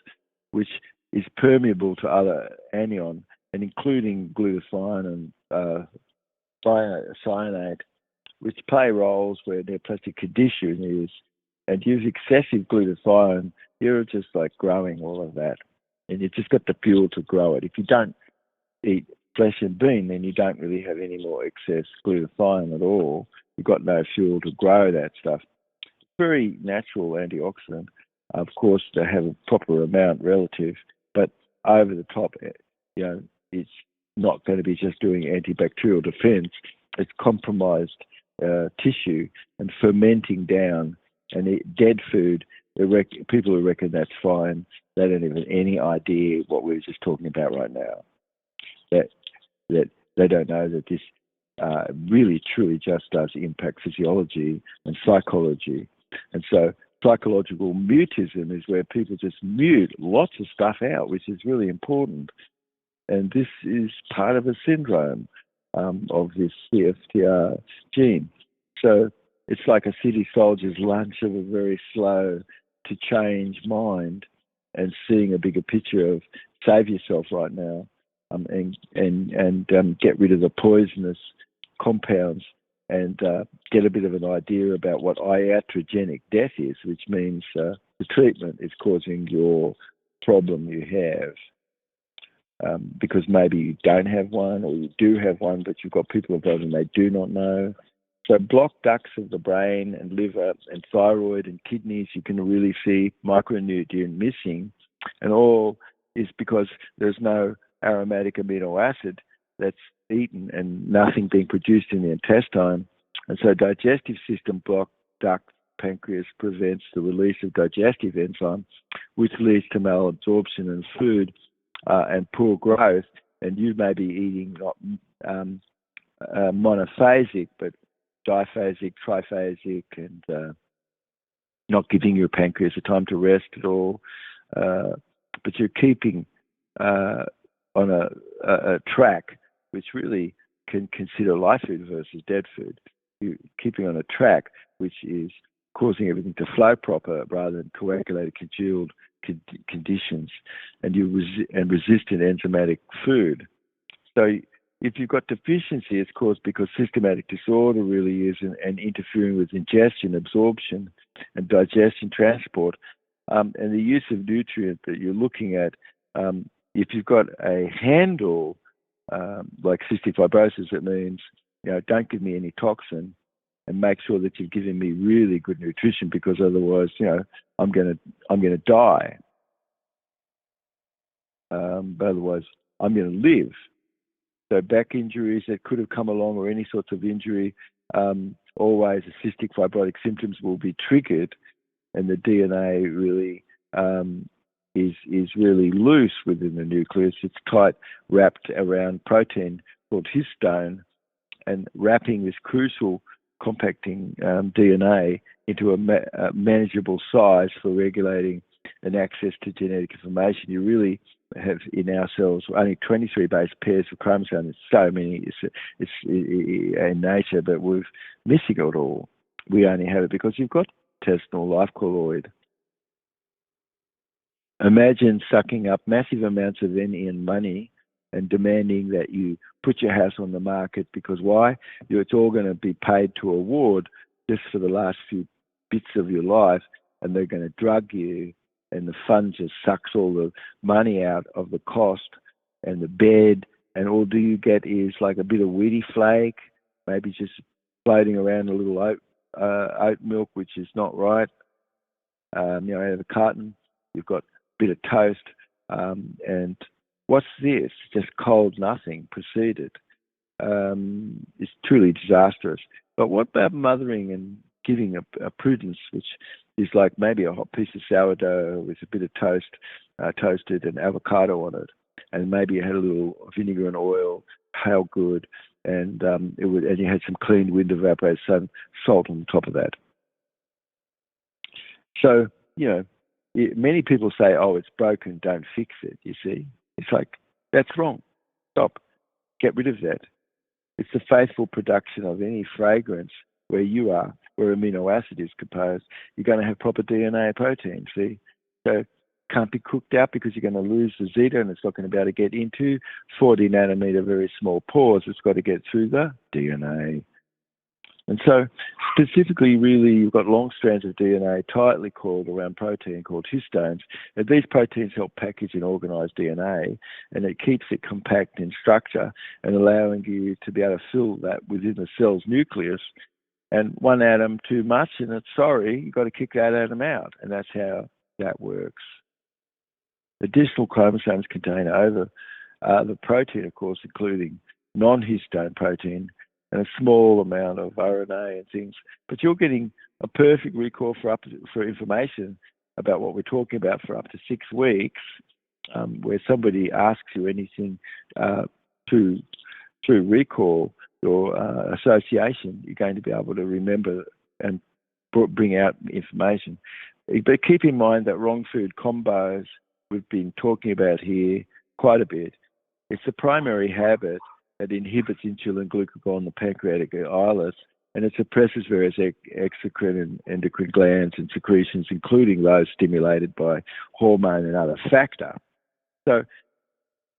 which is permeable to other anion, and including glutathione and cyanate, which play roles where neoplastic condition is. And use excessive glutathione, you're just like growing all of that, and you've just got the fuel to grow it. If you don't eat flesh and bean, then you don't really have any more excess glutathione at all. You've got no fuel to grow that stuff. Very natural antioxidant, of course, to have a proper amount relative, but over the top, it's not going to be just doing antibacterial defense. It's compromised tissue and fermenting down. And dead food, people who reckon that's fine, they don't have any idea what we were just talking about right now. That they don't know that this really, truly just does impact physiology and psychology. And so psychological mutism is where people just mute lots of stuff out, which is really important. And this is part of a syndrome of this CFTR gene. So it's like a city soldier's lunch of a very slow to change mind and seeing a bigger picture of save yourself right now, and get rid of the poisonous compounds, and get a bit of an idea about what iatrogenic death is, which means the treatment is causing your problem you have. Because maybe you don't have one, or you do have one, but you've got people involved and they do not know. So blocked ducts of the brain and liver and thyroid and kidneys, you can really see micronutrient missing, and all is because there's no aromatic amino acid that's eaten and nothing being produced in the intestine. And so digestive system blocked duct pancreas prevents the release of digestive enzyme, which leads to malabsorption in food and poor growth. And you may be eating not monophasic, but diphasic, triphasic, and not giving your pancreas a time to rest at all. But you're keeping on a track which really can consider live food versus dead food. you're keeping on a track which is causing everything to flow proper rather than coagulated, congealed conditions, and resistant enzymatic food. So if you've got deficiency, it's caused because systematic disorder really is and interfering with ingestion, absorption, and digestion, transport, and the use of nutrient that you're looking at. If you've got a handle like cystic fibrosis, it means don't give me any toxin, and make sure that you're giving me really good nutrition, because otherwise, I'm gonna die. But otherwise, I'm going to live. So back injuries that could have come along, or any sorts of injury, always the cystic fibrotic symptoms will be triggered, and the DNA really is really loose within the nucleus. It's tight, wrapped around protein called histone, and wrapping this crucial compacting DNA into a manageable size for regulating and access to genetic information. You really have in our cells only 23 base pairs of chromosomes. It's so many. It's in nature, but we're missing it all. We only have it because you've got intestinal life colloid. Imagine sucking up massive amounts of energy and money and demanding that you put your house on the market, because why? It's all going to be paid to a ward just for the last few bits of your life, and they're going to drug you, and the fund just sucks all the money out of the cost and the bed, and all do you get is like a bit of Wheatie flake, maybe just floating around a little oat milk, which is not right. Out of a carton, you've got a bit of toast, and what's this? Just cold nothing preceded. It's truly disastrous. But what about mothering and giving a prudence, which is like maybe a hot piece of sourdough with a bit of toast, toasted, and avocado on it, and maybe you had a little vinegar and oil, how good, and and you had some clean wind evaporated sun, salt on top of that. So many people say, "Oh, it's broken, don't fix it." You see, it's like that's wrong. Stop. Get rid of that. It's the faithful production of any fragrance where you are, where amino acid is composed. You're going to have proper DNA and protein, see? So can't be cooked out because you're going to lose the zeta, and it's not going to be able to get into 40 nanometer very small pores. It's got to get through the DNA. And so specifically, really, you've got long strands of DNA tightly coiled around protein called histones. And these proteins help package and organize DNA, and it keeps it compact in structure and allowing you to be able to fill that within the cell's nucleus. And one atom too much, and it's sorry, you've got to kick that atom out. And that's how that works. Additional chromosomes contain over the protein, of course, including non-histone protein, and a small amount of RNA and things. But you're getting a perfect recall for information about what we're talking about for up to 6 weeks, where somebody asks you anything through recall or association, you're going to be able to remember and bring out information. But keep in mind that wrong food combos we've been talking about here quite a bit. It's the primary habit that inhibits insulin glucagon in the pancreatic islet, and it suppresses various exocrine and endocrine glands and secretions, including those stimulated by hormone and other factor. So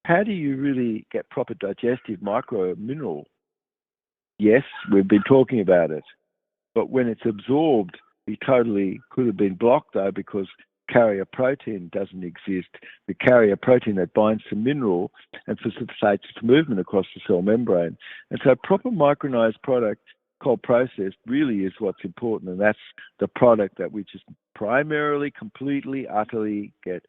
how do you really get proper digestive micro mineral? Yes, we've been talking about it, but when it's absorbed, it totally could have been blocked, though, because carrier protein doesn't exist. The carrier protein that binds to mineral and facilitates its movement across the cell membrane. And so proper micronized product called processed really is what's important, and that's the product that we just primarily, completely, utterly get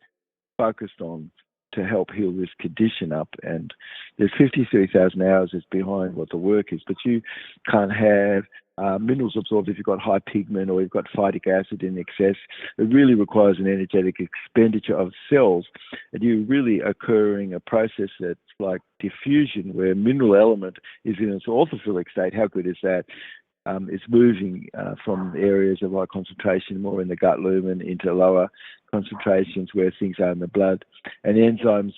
focused on to help heal this condition up. And there's 53,000 hours is behind what the work is, but you can't have minerals absorbed if you've got high pigment or you've got phytic acid in excess. It really requires an energetic expenditure of cells, and you're really occurring a process that's like diffusion, where mineral element is in its orthophilic state. How good is that? It's moving from areas of high concentration more in the gut lumen into lower concentrations where things are in the blood, and enzymes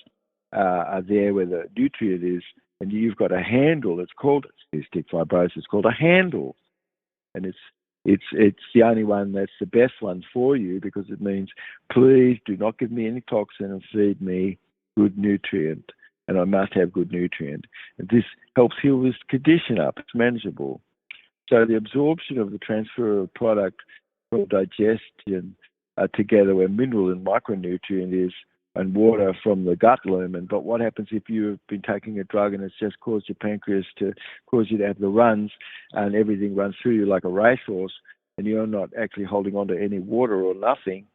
are there where the nutrient is, and you've got a handle. It's called cystic fibrosis. It's called a handle. and it's the only one that's the best one for you, because it means, please do not give me any toxin and feed me good nutrient, and I must have good nutrient. And this helps heal this condition up. It's manageable. So the absorption of the transfer of product from digestion together, where mineral and micronutrient is, and water from the gut lumen. But what happens if you've been taking a drug and it's just caused your pancreas to cause you to have the runs, and everything runs through you like a racehorse, and you're not actually holding on to any water or nothing?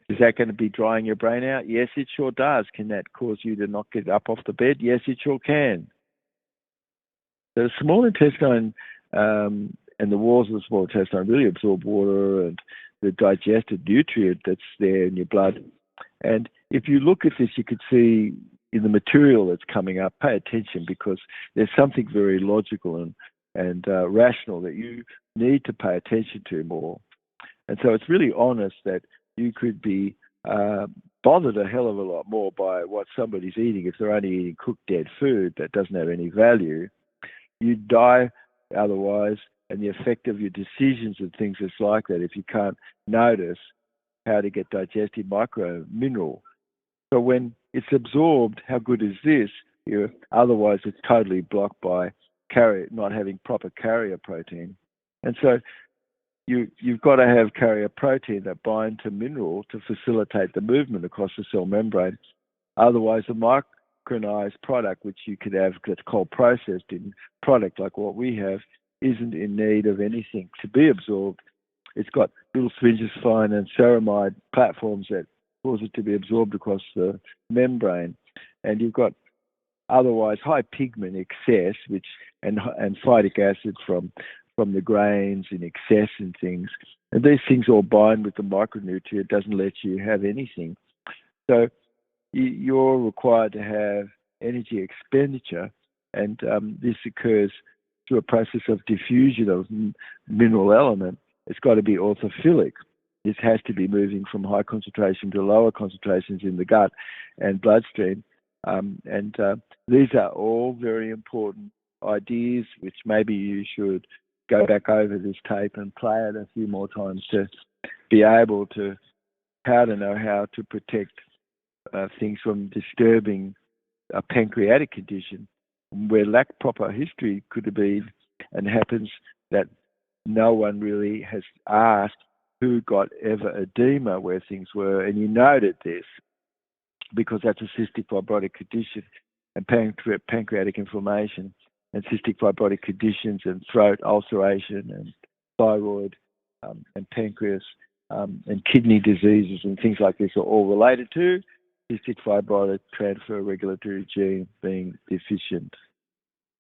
Is that going to be drying your brain out? Yes, it sure does. Can that cause you to not get up off the bed? Yes, it sure can. The small intestine and the walls of the small intestine really absorb water and the digested nutrient that's there in your blood. And if you look at this, you could see in the material that's coming up, pay attention, because there's something very logical and rational that you need to pay attention to more. And so it's really honest that you could be bothered a hell of a lot more by what somebody's eating if they're only eating cooked dead food that doesn't have any value. You'd die otherwise, and the effect of your decisions and things is like that if you can't notice how to get digested micro mineral. So when it's absorbed, how good is this? Otherwise, it's totally blocked by not having proper carrier protein. And so you've got to have carrier protein that bind to mineral to facilitate the movement across the cell membrane. Otherwise, the micronized product, which you could have that's cold processed in product like what we have, isn't in need of anything to be absorbed. It's got little sphingospine and ceramide platforms that cause it to be absorbed across the membrane. And you've got otherwise high pigment excess, and phytic acid from the grains in excess and things. And these things all bind with the micronutrient, doesn't let you have anything. So you're required to have energy expenditure, and this occurs through a process of diffusion of mineral element. It's got to be orthophilic. This has to be moving from high concentration to lower concentrations in the gut and bloodstream. These are all very important ideas, which maybe you should go back over this tape and play it a few more times to be able to know how to protect things from disturbing a pancreatic condition where lack proper history could have been, and happens that no one really has asked who got ever edema where things were. And you noted this because that's a cystic fibrotic condition, and pancreatic inflammation and cystic fibrotic conditions and throat ulceration and thyroid and pancreas and kidney diseases and things like this are all related to cystic fibrotic transfer regulatory gene being deficient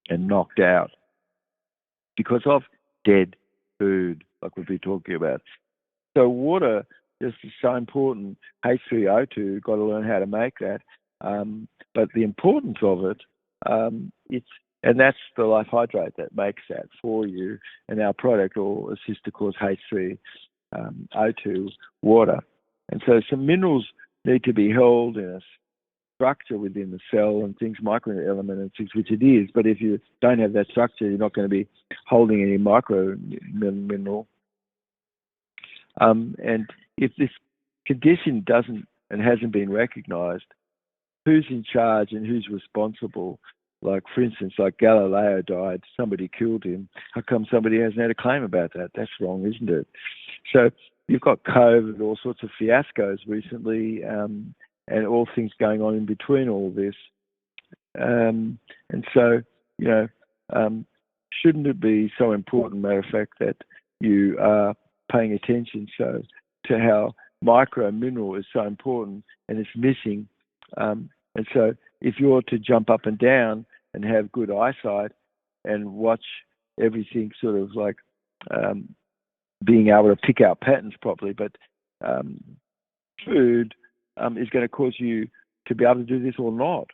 and knocked out because of dead food, like we've been talking about. So water just is so important. H3O2, got to learn how to make that. But the importance of it, and that's the life hydrate that makes that for you, and our product will assist to cause H3O2 water. And so some minerals need to be held in a structure within the cell and things, micro element and things, which it is. But if you don't have that structure, you're not going to be holding any micro mineral. And if this condition doesn't and hasn't been recognized, who's in charge and who's responsible? Like, for instance, like Galileo died, somebody killed him. How come somebody hasn't had a claim about that? That's wrong, isn't it? So you've got COVID, all sorts of fiascos recently, and all things going on in between all this. And so, shouldn't it be so important, matter of fact, that you are paying attention to how micro mineral is so important and it's missing. And so if you're to jump up and down and have good eyesight and watch everything sort of like being able to pick out patterns properly, but food is going to cause you to be able to do this or not.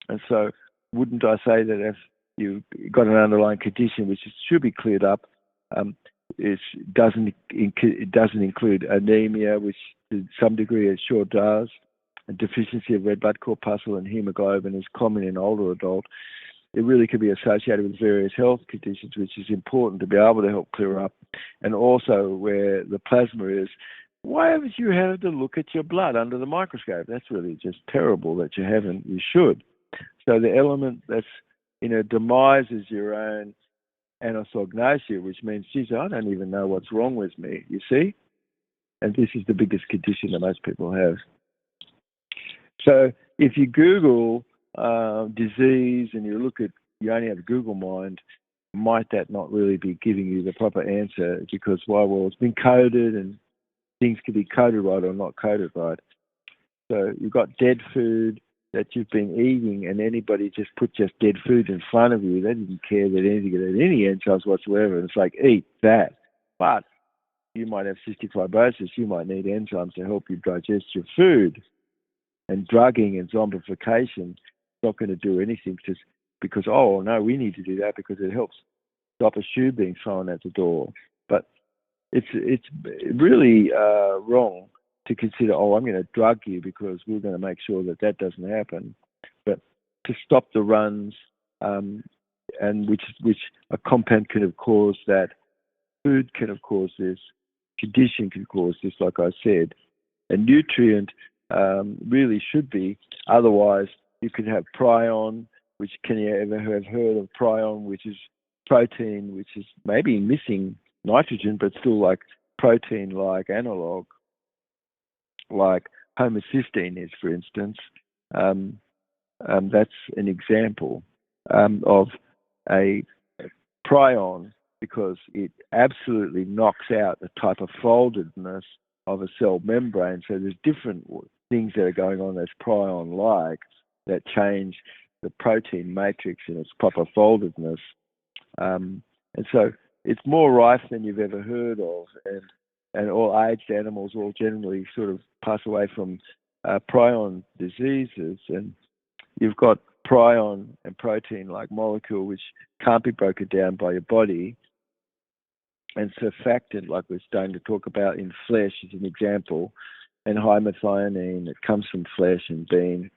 And so wouldn't I say that if you've got an underlying condition which should be cleared up, it doesn't include anemia, which to some degree it sure does. A deficiency of red blood corpuscle and hemoglobin is common in older adults. it really can be associated with various health conditions, which is important to be able to help clear up. And also where the plasma is, why haven't you had to look at your blood under the microscope? That's really just terrible that you haven't. You should. So the element that's, demises your own anosognosia, which means, geez, I don't even know what's wrong with me, you see? And this is the biggest condition that most people have. So if you Google disease and you only have Google Mind, might that not really be giving you the proper answer? Because, well, it's been coded and things can be coded right or not coded right. So you've got dead food that you've been eating, and anybody just put dead food in front of you. They didn't care that anything had any enzymes whatsoever. And it's like, eat that. But you might have cystic fibrosis. You might need enzymes to help you digest your food. And drugging and zombification is not going to do anything because, oh, no, we need to do that because it helps stop a shoe being thrown at the door. But it's really wrong to consider, oh, I'm going to drug you because we're going to make sure that doesn't happen. But to stop the runs, and which a compound can have caused that, food can have caused this, condition can cause this, like I said. A nutrient really should be. Otherwise, you could have prion, which can you ever have heard of prion, which is protein, which is maybe missing nitrogen, but still like protein-like analog, like homocysteine is, for instance. That's an example of a prion because it absolutely knocks out the type of foldedness of a cell membrane. So there's different things that are going on that's prion-like that change the protein matrix in its proper foldedness. And so it's more rife than you've ever heard of. And all aged animals all generally sort of pass away from prion diseases. And you've got prion and protein-like molecule which can't be broken down by your body. And surfactant, like we're starting to talk about in flesh, is an example, and high methionine that comes from flesh and bean,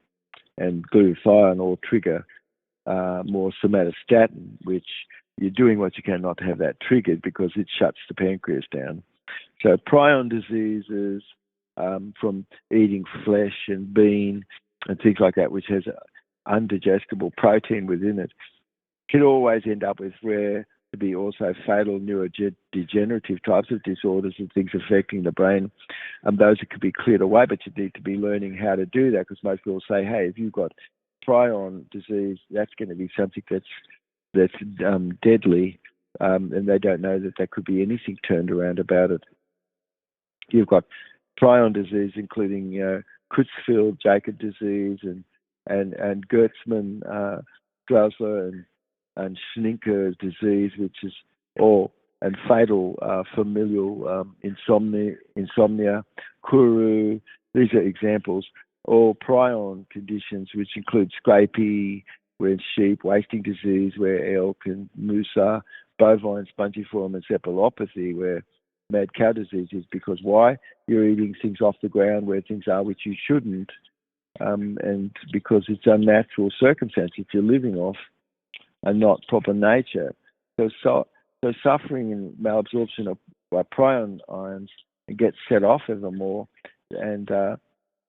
and glutathione all trigger more somatostatin, which you're doing what you can not to have that triggered because it shuts the pancreas down. So prion diseases from eating flesh and bean and things like that, which has undigestible protein within it, can always end up with rare to be also fatal neurodegenerative types of disorders and things affecting the brain. Those that could be cleared away, but you need to be learning how to do that because most people say, hey, if you've got prion disease, that's going to be something that's deadly, and they don't know that there could be anything turned around about it. You've got prion disease, including Creutzfeldt-Jakob disease and Gertzmann-Straussler and Schnicker disease, which is and fatal familial insomnia, Kuru. These are examples. All prion conditions, which include scrapie, where in sheep, wasting disease, where elk and moose are, bovine spongiform encephalopathy, where mad cow disease is. Because why? You're eating things off the ground where things are which you shouldn't, and because it's unnatural circumstances you're living off and not proper nature. So suffering and malabsorption by prion ions and get set off ever more, and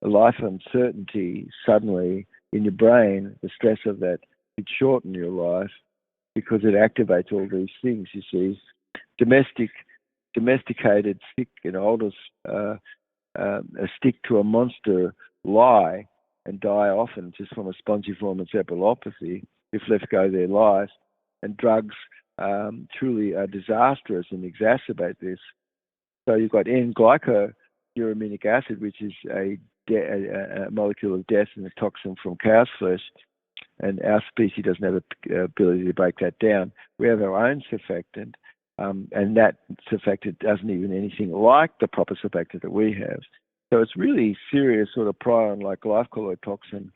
life uncertainty suddenly in your brain, the stress of that could shorten your life because it activates all these things, you see. Domesticated stick and olders stick to a monster lie and die often just from a spongiform encephalopathy if left go their life. And drugs truly are disastrous and exacerbate this. So you've got N-glycouramic acid, which is a molecule of death and a toxin from cow's flesh, and our species doesn't have the ability to break that down. We have our own surfactant, and that surfactant doesn't even anything like the proper surfactant that we have. So it's really serious sort of prion, like life colloid toxin,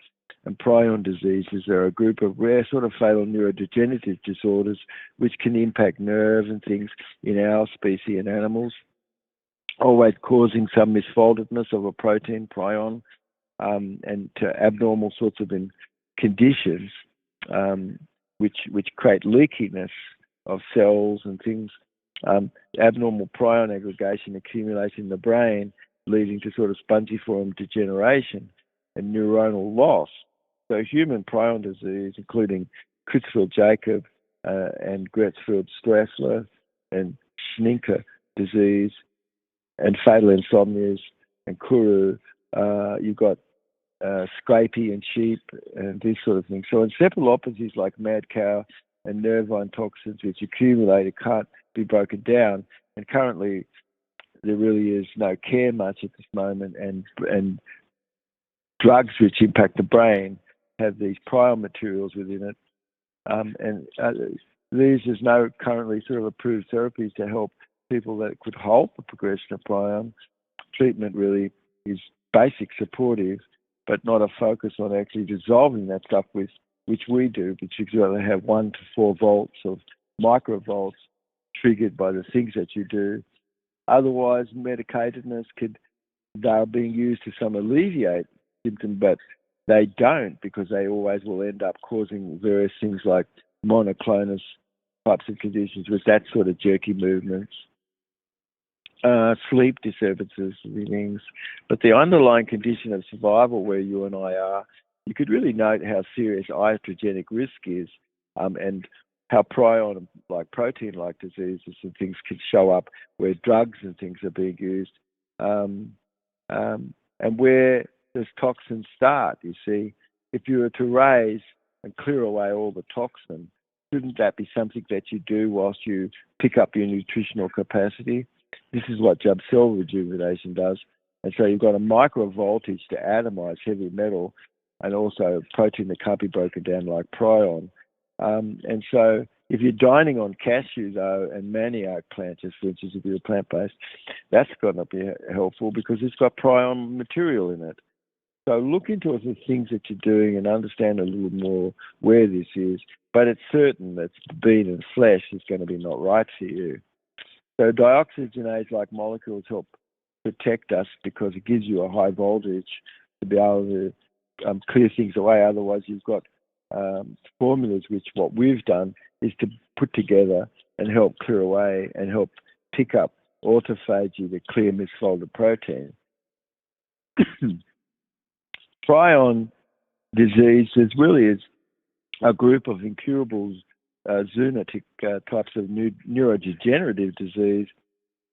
and prion diseases are a group of rare sort of fatal neurodegenerative disorders which can impact nerves and things in our species and animals, always causing some misfoldedness of a protein, prion, and to abnormal sorts of conditions. which create leakiness of cells and things. Abnormal prion aggregation accumulates in the brain, leading to sort of spongiform degeneration and neuronal loss. So human prion disease, including Creutzfeldt-Jakob and Creutzfeldt-Straussler and Schnicker disease and fatal insomnias and Kuru, you've got scrapie and sheep and these sort of things. So encephalopathies like mad cow and nervine toxins which accumulate can't be broken down, and currently there really is no care much at this moment, and drugs which impact the brain have these prion materials within it, and there's no currently sort of approved therapies to help people that could halt the progression of prion. Treatment really is basic supportive, but not a focus on actually dissolving that stuff with which we do, which is going to have 1 to 4 volts of microvolts triggered by the things that you do. Otherwise, medicatedness they're being used to some alleviate symptoms, but they don't, because they always will end up causing various things like monoclonus types of conditions with that sort of jerky movements, sleep disturbances and things. But the underlying condition of survival where you and I are, you could really note how serious iatrogenic risk is, and how prion, like protein-like diseases and things, can show up where drugs and things are being used, and where does toxins start. You see, if you were to raise and clear away all the toxin, shouldn't that be something that you do whilst you pick up your nutritional capacity? This is what Jubb cell rejuvenation does. And so you've got a microvoltage to atomize heavy metal and also protein that can't be broken down like prion. And so if you're dining on cashew, though, and manioc plants, just for instance, if you're plant-based, that's going to be helpful because it's got prion material in it. So look into the things that you're doing and understand a little more where this is. But it's certain that bean and flesh is going to be not right for you. So dioxygenase-like molecules help protect us because it gives you a high voltage to be able to clear things away. Otherwise, you've got formulas which what we've done is to put together and help clear away and help pick up autophagy to clear misfolded protein. Prion disease really is a group of incurable zoonotic types of neurodegenerative disease,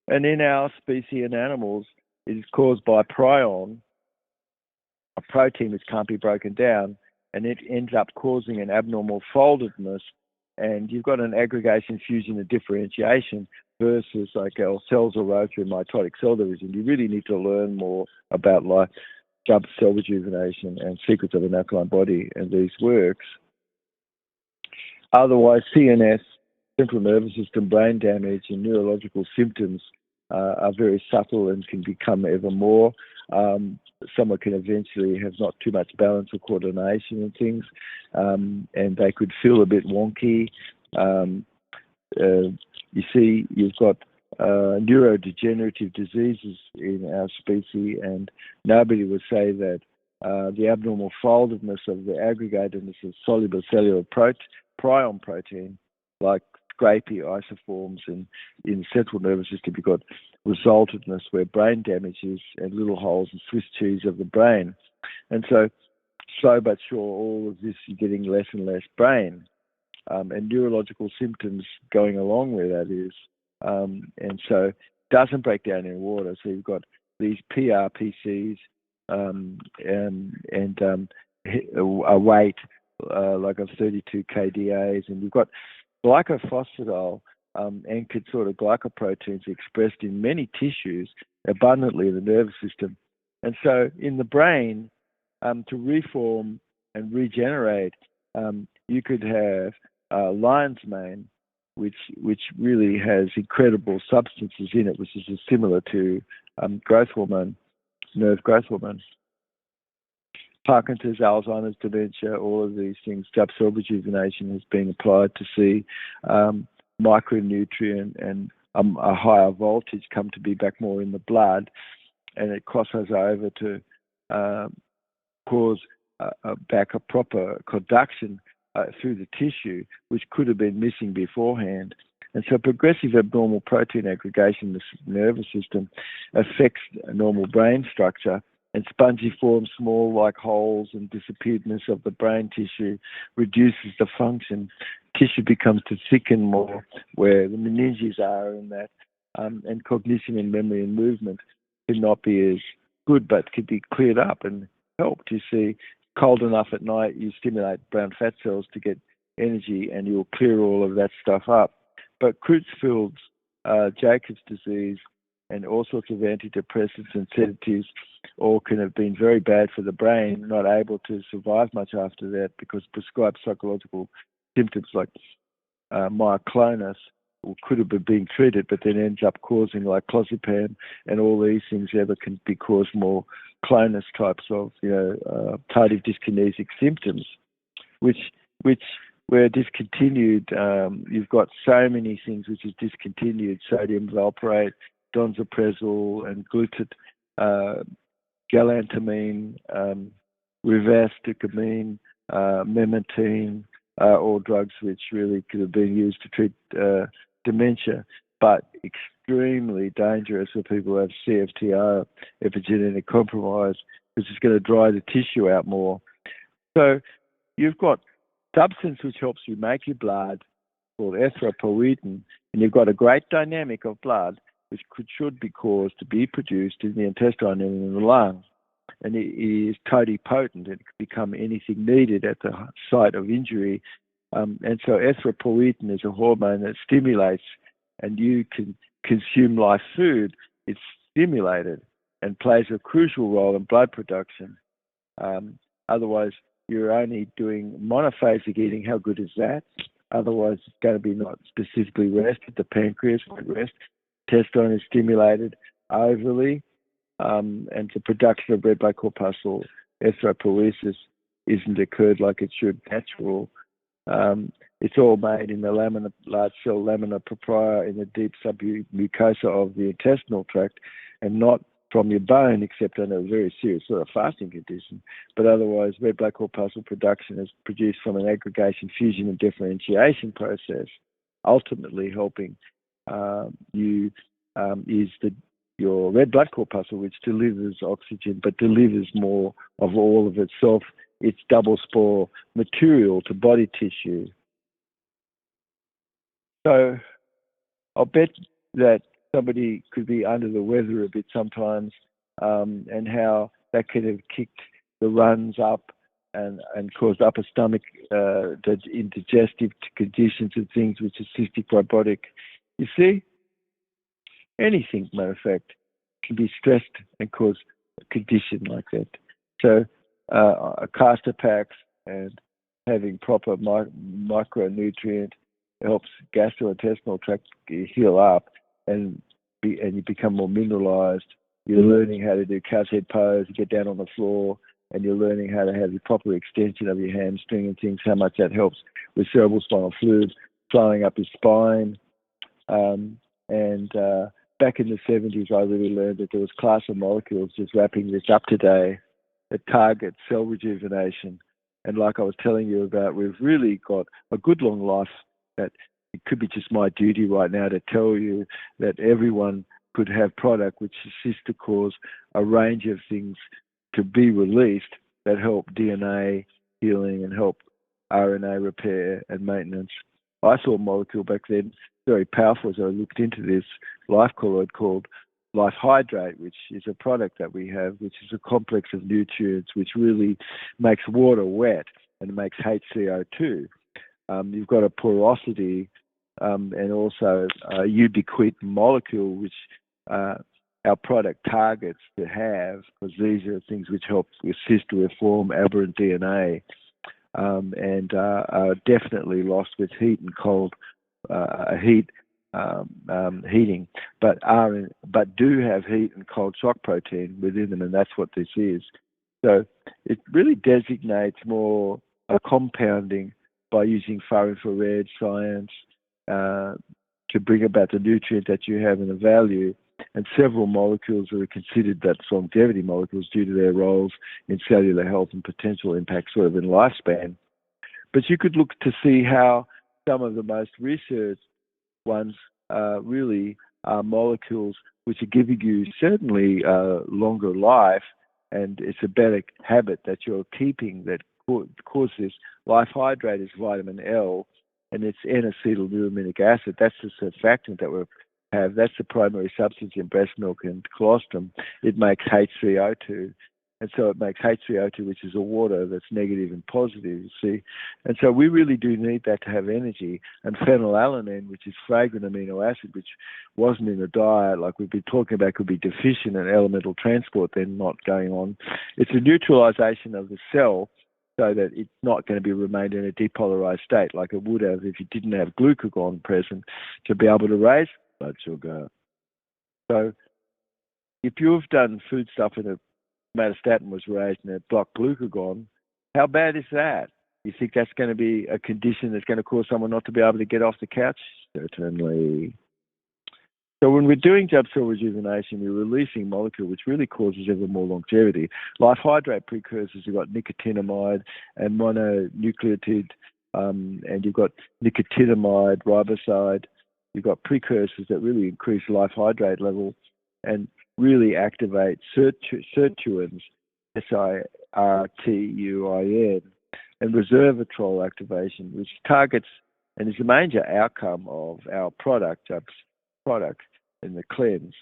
and in our species and animals, it is caused by prion, a protein which can't be broken down, and it ends up causing an abnormal foldedness, and you've got an aggregation, fusion, and differentiation versus like our cells are rotary mitotic cell division. You really need to learn more about like Jubb cell rejuvenation and secrets of an alkaline body and these works. Otherwise, CNS, central nervous system, brain damage, and neurological symptoms are very subtle and can become ever more. Someone can eventually have not too much balance or coordination and things, and they could feel a bit wonky. You see, you've got neurodegenerative diseases in our species, and nobody would say that the abnormal foldedness of the aggregatedness of soluble cellular prion protein, like scrapie isoforms and in central nervous system, you've got resultantness where brain damage is and little holes and Swiss cheese of the brain. And so, slow but sure, all of this, you're getting less and less brain. And neurological symptoms going along where that is. And so it doesn't break down in water. So you've got these PRPCs and a weight like of 32 kDAs, and you've got glycophosphatidyle anchored sort of glycoproteins expressed in many tissues abundantly in the nervous system. And so in the brain, to reform and regenerate, you could have lion's mane, which really has incredible substances in it, which is similar to growth hormone, nerve growth hormone. Parkinson's, Alzheimer's, dementia, all of these things. Jubb cell rejuvenation has been applied to see micronutrient and a higher voltage come to be back more in the blood, and it crosses over to cause back a proper conduction through the tissue, which could have been missing beforehand. And so progressive abnormal protein aggregation in the nervous system affects normal brain structure, and spongiform small like holes and disappearedness of the brain tissue reduces the function. Tissue becomes to thicken more where the meninges are in that, and cognition and memory and movement cannot be as good, but could be cleared up and helped. You see, cold enough at night, you stimulate brown fat cells to get energy, and you'll clear all of that stuff up. But Creutzfeld's, Jacobs disease, and all sorts of antidepressants and sedatives all can have been very bad for the brain, not able to survive much after that because prescribed psychological symptoms like myoclonus could have been being treated, but then ends up causing like clozapam and all these things ever can be caused more clonus types of tardive dyskinesic symptoms, which where discontinued, you've got so many things which is discontinued: sodium valproate, donzoprazole, and galantamine, rivastigmine, memantine, all drugs which really could have been used to treat dementia, but extremely dangerous for people who have CFTR, epigenetic compromise, because it's going to dry the tissue out more. So you've got substance which helps you make your blood called erythropoietin, and you've got a great dynamic of blood which should be caused to be produced in the intestine and in the lung. And it is totally potent. It can become anything needed at the site of injury. And so erythropoietin is a hormone that stimulates, and you can consume live food. It's stimulated and plays a crucial role in blood production. Otherwise, you're only doing monophasic eating. How good is that? Otherwise, it's going to be not specifically rested. The pancreas won't rest. Intestine is stimulated overly, and the production of red blood corpuscle erythropoiesis isn't occurred like it should natural. It's all made in the large cell lamina propria in the deep submucosa of the intestinal tract, and not from your bone, except under a very serious sort of fasting condition. But otherwise, red blood corpuscle production is produced from an aggregation, fusion, and differentiation process, ultimately helping your red blood corpuscle, which delivers oxygen, but delivers more of all of itself, its double spore material to body tissue. So I'll bet that somebody could be under the weather a bit sometimes, and how that could have kicked the runs up and caused upper stomach indigestive conditions and things which are cystic fibrotic. You see, anything, matter of fact, can be stressed and cause a condition like that. So castor packs and having proper micronutrient helps gastrointestinal tract heal up, and you become more mineralized. You're learning how to do cow's head pose, you get down on the floor, and you're learning how to have the proper extension of your hamstring and things, how much that helps with cerebral spinal fluid flowing up your spine. Back in the 70s, I really learned that there was a class of molecules, just wrapping this up today, that target cell rejuvenation. And like I was telling you about, we've really got a good long life. That it could be just my duty right now to tell you that everyone could have product which assists to cause a range of things to be released that help DNA healing and help RNA repair and maintenance. I saw a molecule back then, very powerful, as I looked into this, life colloid called Life Hydrate, which is a product that we have, which is a complex of nutrients which really makes water wet and makes HCO2. You've got a porosity and also a ubiquitin molecule, which our product targets to have, because these are things which help assist to reform aberrant DNA, and are definitely lost with heat and cold heating, but do have heat and cold shock protein within them, and that's what this is. So it really designates more a compounding by using far infrared science to bring about the nutrient that you have and the value. And several molecules are considered that longevity molecules due to their roles in cellular health and potential impact sort of in lifespan. But you could look to see how some of the most researched ones really are molecules which are giving you certainly longer life, and it's a better habit that you're keeping that causes this. Life hydrate is vitamin L, and it's N-acetyl-uramic acid. That's the surfactant that we have. That's the primary substance in breast milk and colostrum. It makes H3O2. And so it makes H3O2, which is a water that's negative and positive, you see. And so we really do need that to have energy. And phenylalanine, which is fragrant amino acid, which wasn't in the diet, like we've been talking about, could be deficient in elemental transport, then not going on. It's a neutralization of the cell so that it's not going to be remained in a depolarized state like it would have if you didn't have glucagon present to be able to raise blood sugar. So if you've done food stuff in a somatostatin was raised and it blocked glucagon, how bad is that? You think that's going to be a condition that's going to cause someone not to be able to get off the couch? Certainly. So when we're doing Jubb cell rejuvenation, we're releasing a molecule which really causes ever more longevity. Life hydrate precursors, you've got nicotinamide and mononucleotide, and you've got nicotinamide, riboside. You've got precursors that really increase life hydrate level and really activate sirtuins, SIRTUIN, and resveratrol activation, which targets and is a major outcome of our product in the cleanse,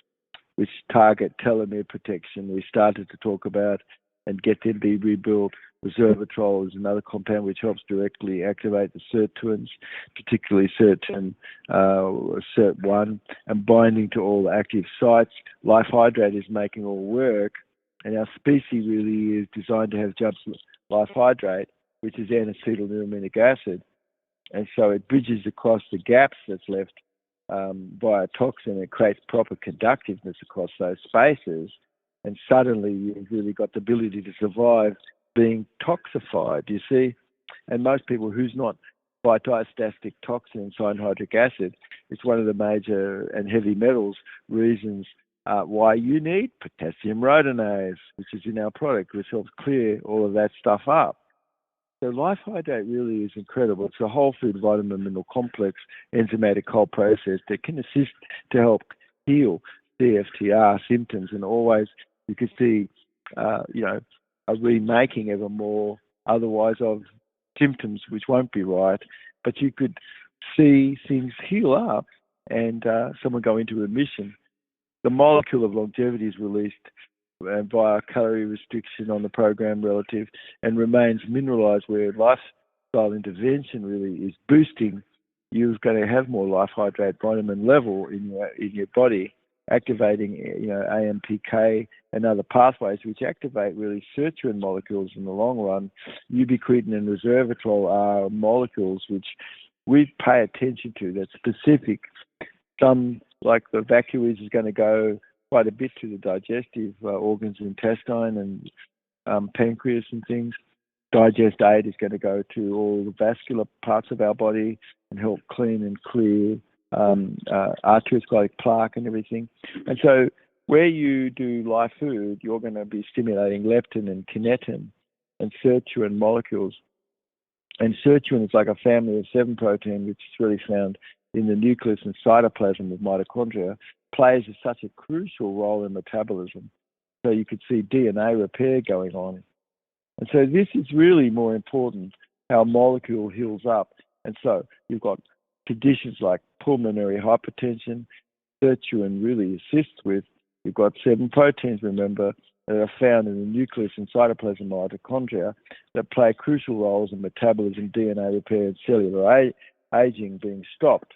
which target telomere protection. We started to talk about and get them to be rebuilt. Resveratrol is another compound which helps directly activate the sirtuins, particularly SIRT1, and binding to all active sites. Life hydrate is making all work, and our species really is designed to have Jubb's life hydrate, which is N-acetyl-uramic acid, and so it bridges across the gaps that's left by a toxin. It creates proper conductiveness across those spaces, and suddenly you've really got the ability to survive being toxified, you see. And most people who's not by diastatic toxin, cyanhydric acid, it's one of the major and heavy metals reasons why you need potassium rhodonase, which is in our product, which helps clear all of that stuff up. So Life Hydrate really is incredible. It's a whole food vitamin mineral complex enzymatic whole process that can assist to help heal CFTR symptoms, and always you can see, a remaking ever more otherwise of symptoms which won't be right, but you could see things heal up and someone go into remission. The molecule of longevity is released via calorie restriction on the program relative and remains mineralized, where lifestyle intervention really is boosting. You're going to have more life hydrate vitamin level in your body, activating AMPK and other pathways which activate really sirtuin molecules in the long run. Ubiquitin and resveratrol are molecules which we pay attention to, that's specific. Some, like the vacuous, is going to go quite a bit to the digestive organs, intestine and pancreas and things. Digest 8 is going to go to all the vascular parts of our body and help clean and clear arteriosclerotic plaque and everything. And so where you do live food, you're going to be stimulating leptin and kinetin and sirtuin molecules. And sirtuin is like a family of 7 protein, which is really found in the nucleus and cytoplasm of mitochondria, plays such a crucial role in metabolism. So you could see DNA repair going on. And so this is really more important, how a molecule heals up. And so you've got conditions like pulmonary hypertension, sirtuin really assists with. You've got 7 proteins, remember, that are found in the nucleus and cytoplasm of mitochondria that play crucial roles in metabolism, DNA repair, and cellular aging being stopped.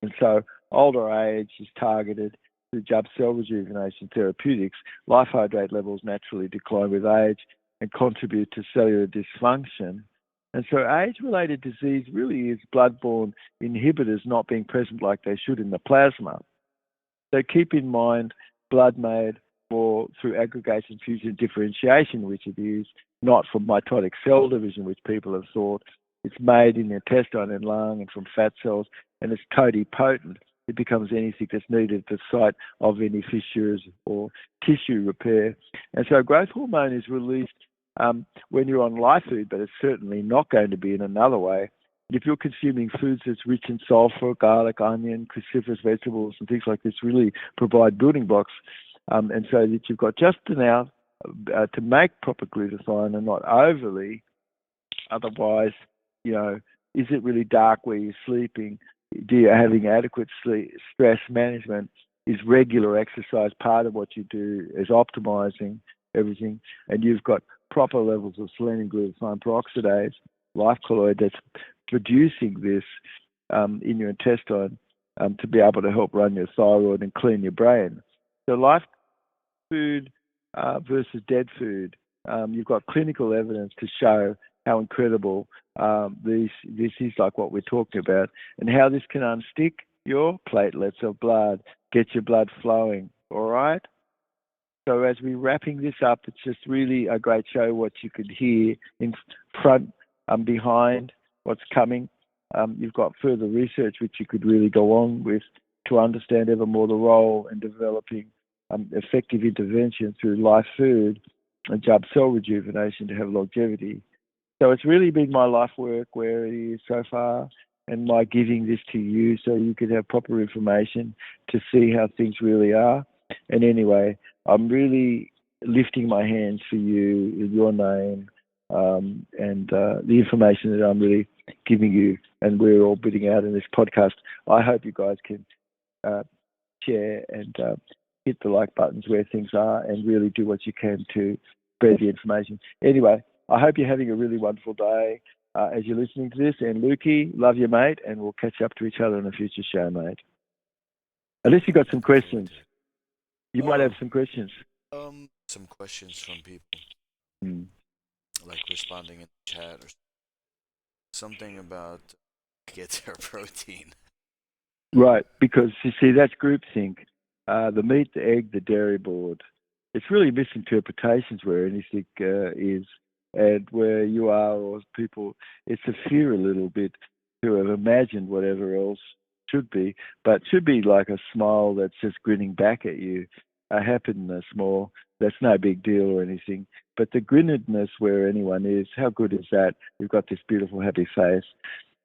And so older age is targeted through Jubb cell rejuvenation therapeutics. Life hydrate levels naturally decline with age and contribute to cellular dysfunction. And so age-related disease really is blood-borne inhibitors not being present like they should in the plasma. So keep in mind, blood made more through aggregation, fusion, differentiation, which it is, not from mitotic cell division, which people have thought. It's made in the intestine and lung and from fat cells, and it's totipotent. It becomes anything that's needed at the site of any fissures or tissue repair. And so growth hormone is released when you're on live food, but it's certainly not going to be in another way. If you're consuming foods that's rich in sulfur, garlic, onion, cruciferous vegetables, and things like this, really provide building blocks, and so that you've got just enough to make proper glutathione and not overly. Otherwise, is it really dark where you're sleeping? Do you having adequate stress management? Is regular exercise part of what you do? Is optimizing everything? And you've got proper levels of selenium glutathione peroxidase, life colloid that's producing this in your intestine to be able to help run your thyroid and clean your brain. So life food versus dead food, you've got clinical evidence to show how incredible this is, like what we're talking about, and how this can unstick your platelets of blood, get your blood flowing, all right? So as we're wrapping this up, it's just really a great show what you could hear in front, behind what's coming. You've got further research which you could really go on with to understand ever more the role in developing effective intervention through life food and Jubb cell rejuvenation to have longevity. So it's really been my life work where it is so far, and my giving this to you so you could have proper information to see how things really are. And anyway, I'm really lifting my hands for you in your name, and the information that I'm really giving you, and we're all putting out in this podcast. I hope you guys can share and hit the like buttons where things are, and really do what you can to spread the information. Anyway, I hope you're having a really wonderful day as you're listening to this. And Lukey, love you, mate, and we'll catch up to each other in a future show, mate. Unless you got some questions. You might have some questions. Some questions from people. Like responding in the chat or something about get their protein. Right, because you see, that's groupthink. The meat, the egg, the dairy board. It's really misinterpretations where anything is, and where you are or people, it's a fear a little bit to have imagined whatever else should be, but should be like a smile that's just grinning back at you, a happiness more, that's no big deal or anything. But the grinnedness where anyone is, how good is that? You've got this beautiful happy face.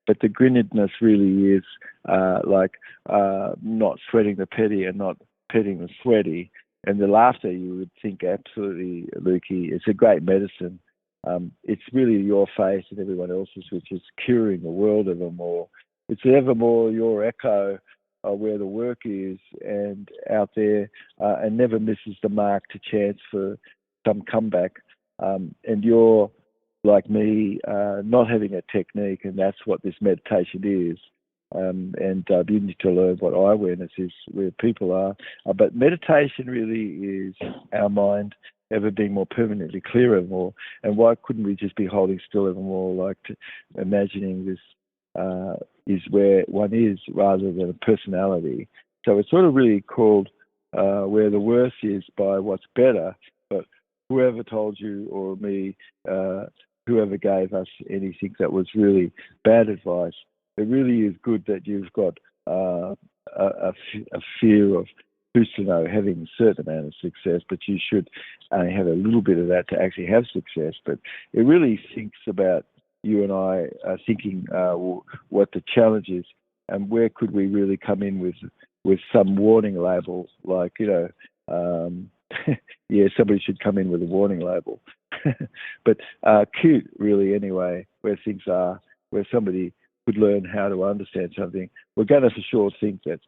But the grinnedness really is not sweating the petty and not petting the sweaty. And the laughter, you would think absolutely, Lukey, it's a great medicine. It's really your face and everyone else's which is curing the world evermore. It's evermore your echo where the work is and out there, and never misses the mark to chance for some comeback. And you're like me, not having a technique, and that's what this meditation is. And you need to learn what awareness is, where people are. But meditation really is our mind ever being more permanently clear evermore. And why couldn't we just be holding still evermore, like imagining this is where one is rather than a personality. So it's sort of really called where the worse is by what's better. But whoever told you or me, whoever gave us anything that was really bad advice, it really is good that you've got a fear of who's to know having a certain amount of success, but you should only have a little bit of that to actually have success. But it really thinks about you and I thinking what the challenge is and where could we really come in with some warning label, like, yeah, somebody should come in with a warning label. But cute, really, anyway, where things are, where somebody could learn how to understand something. We're going to for sure think that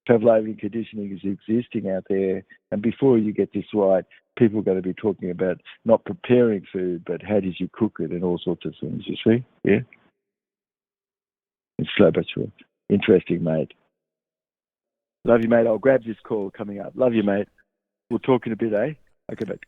Pavlovian conditioning is existing out there, and before you get this right, people are going to be talking about not preparing food, but how did you cook it and all sorts of things, you see? Yeah? It's slow but sure. Interesting, mate. Love you, mate. I'll grab this call coming up. Love you, mate. We'll talk in a bit, eh? Okay, mate.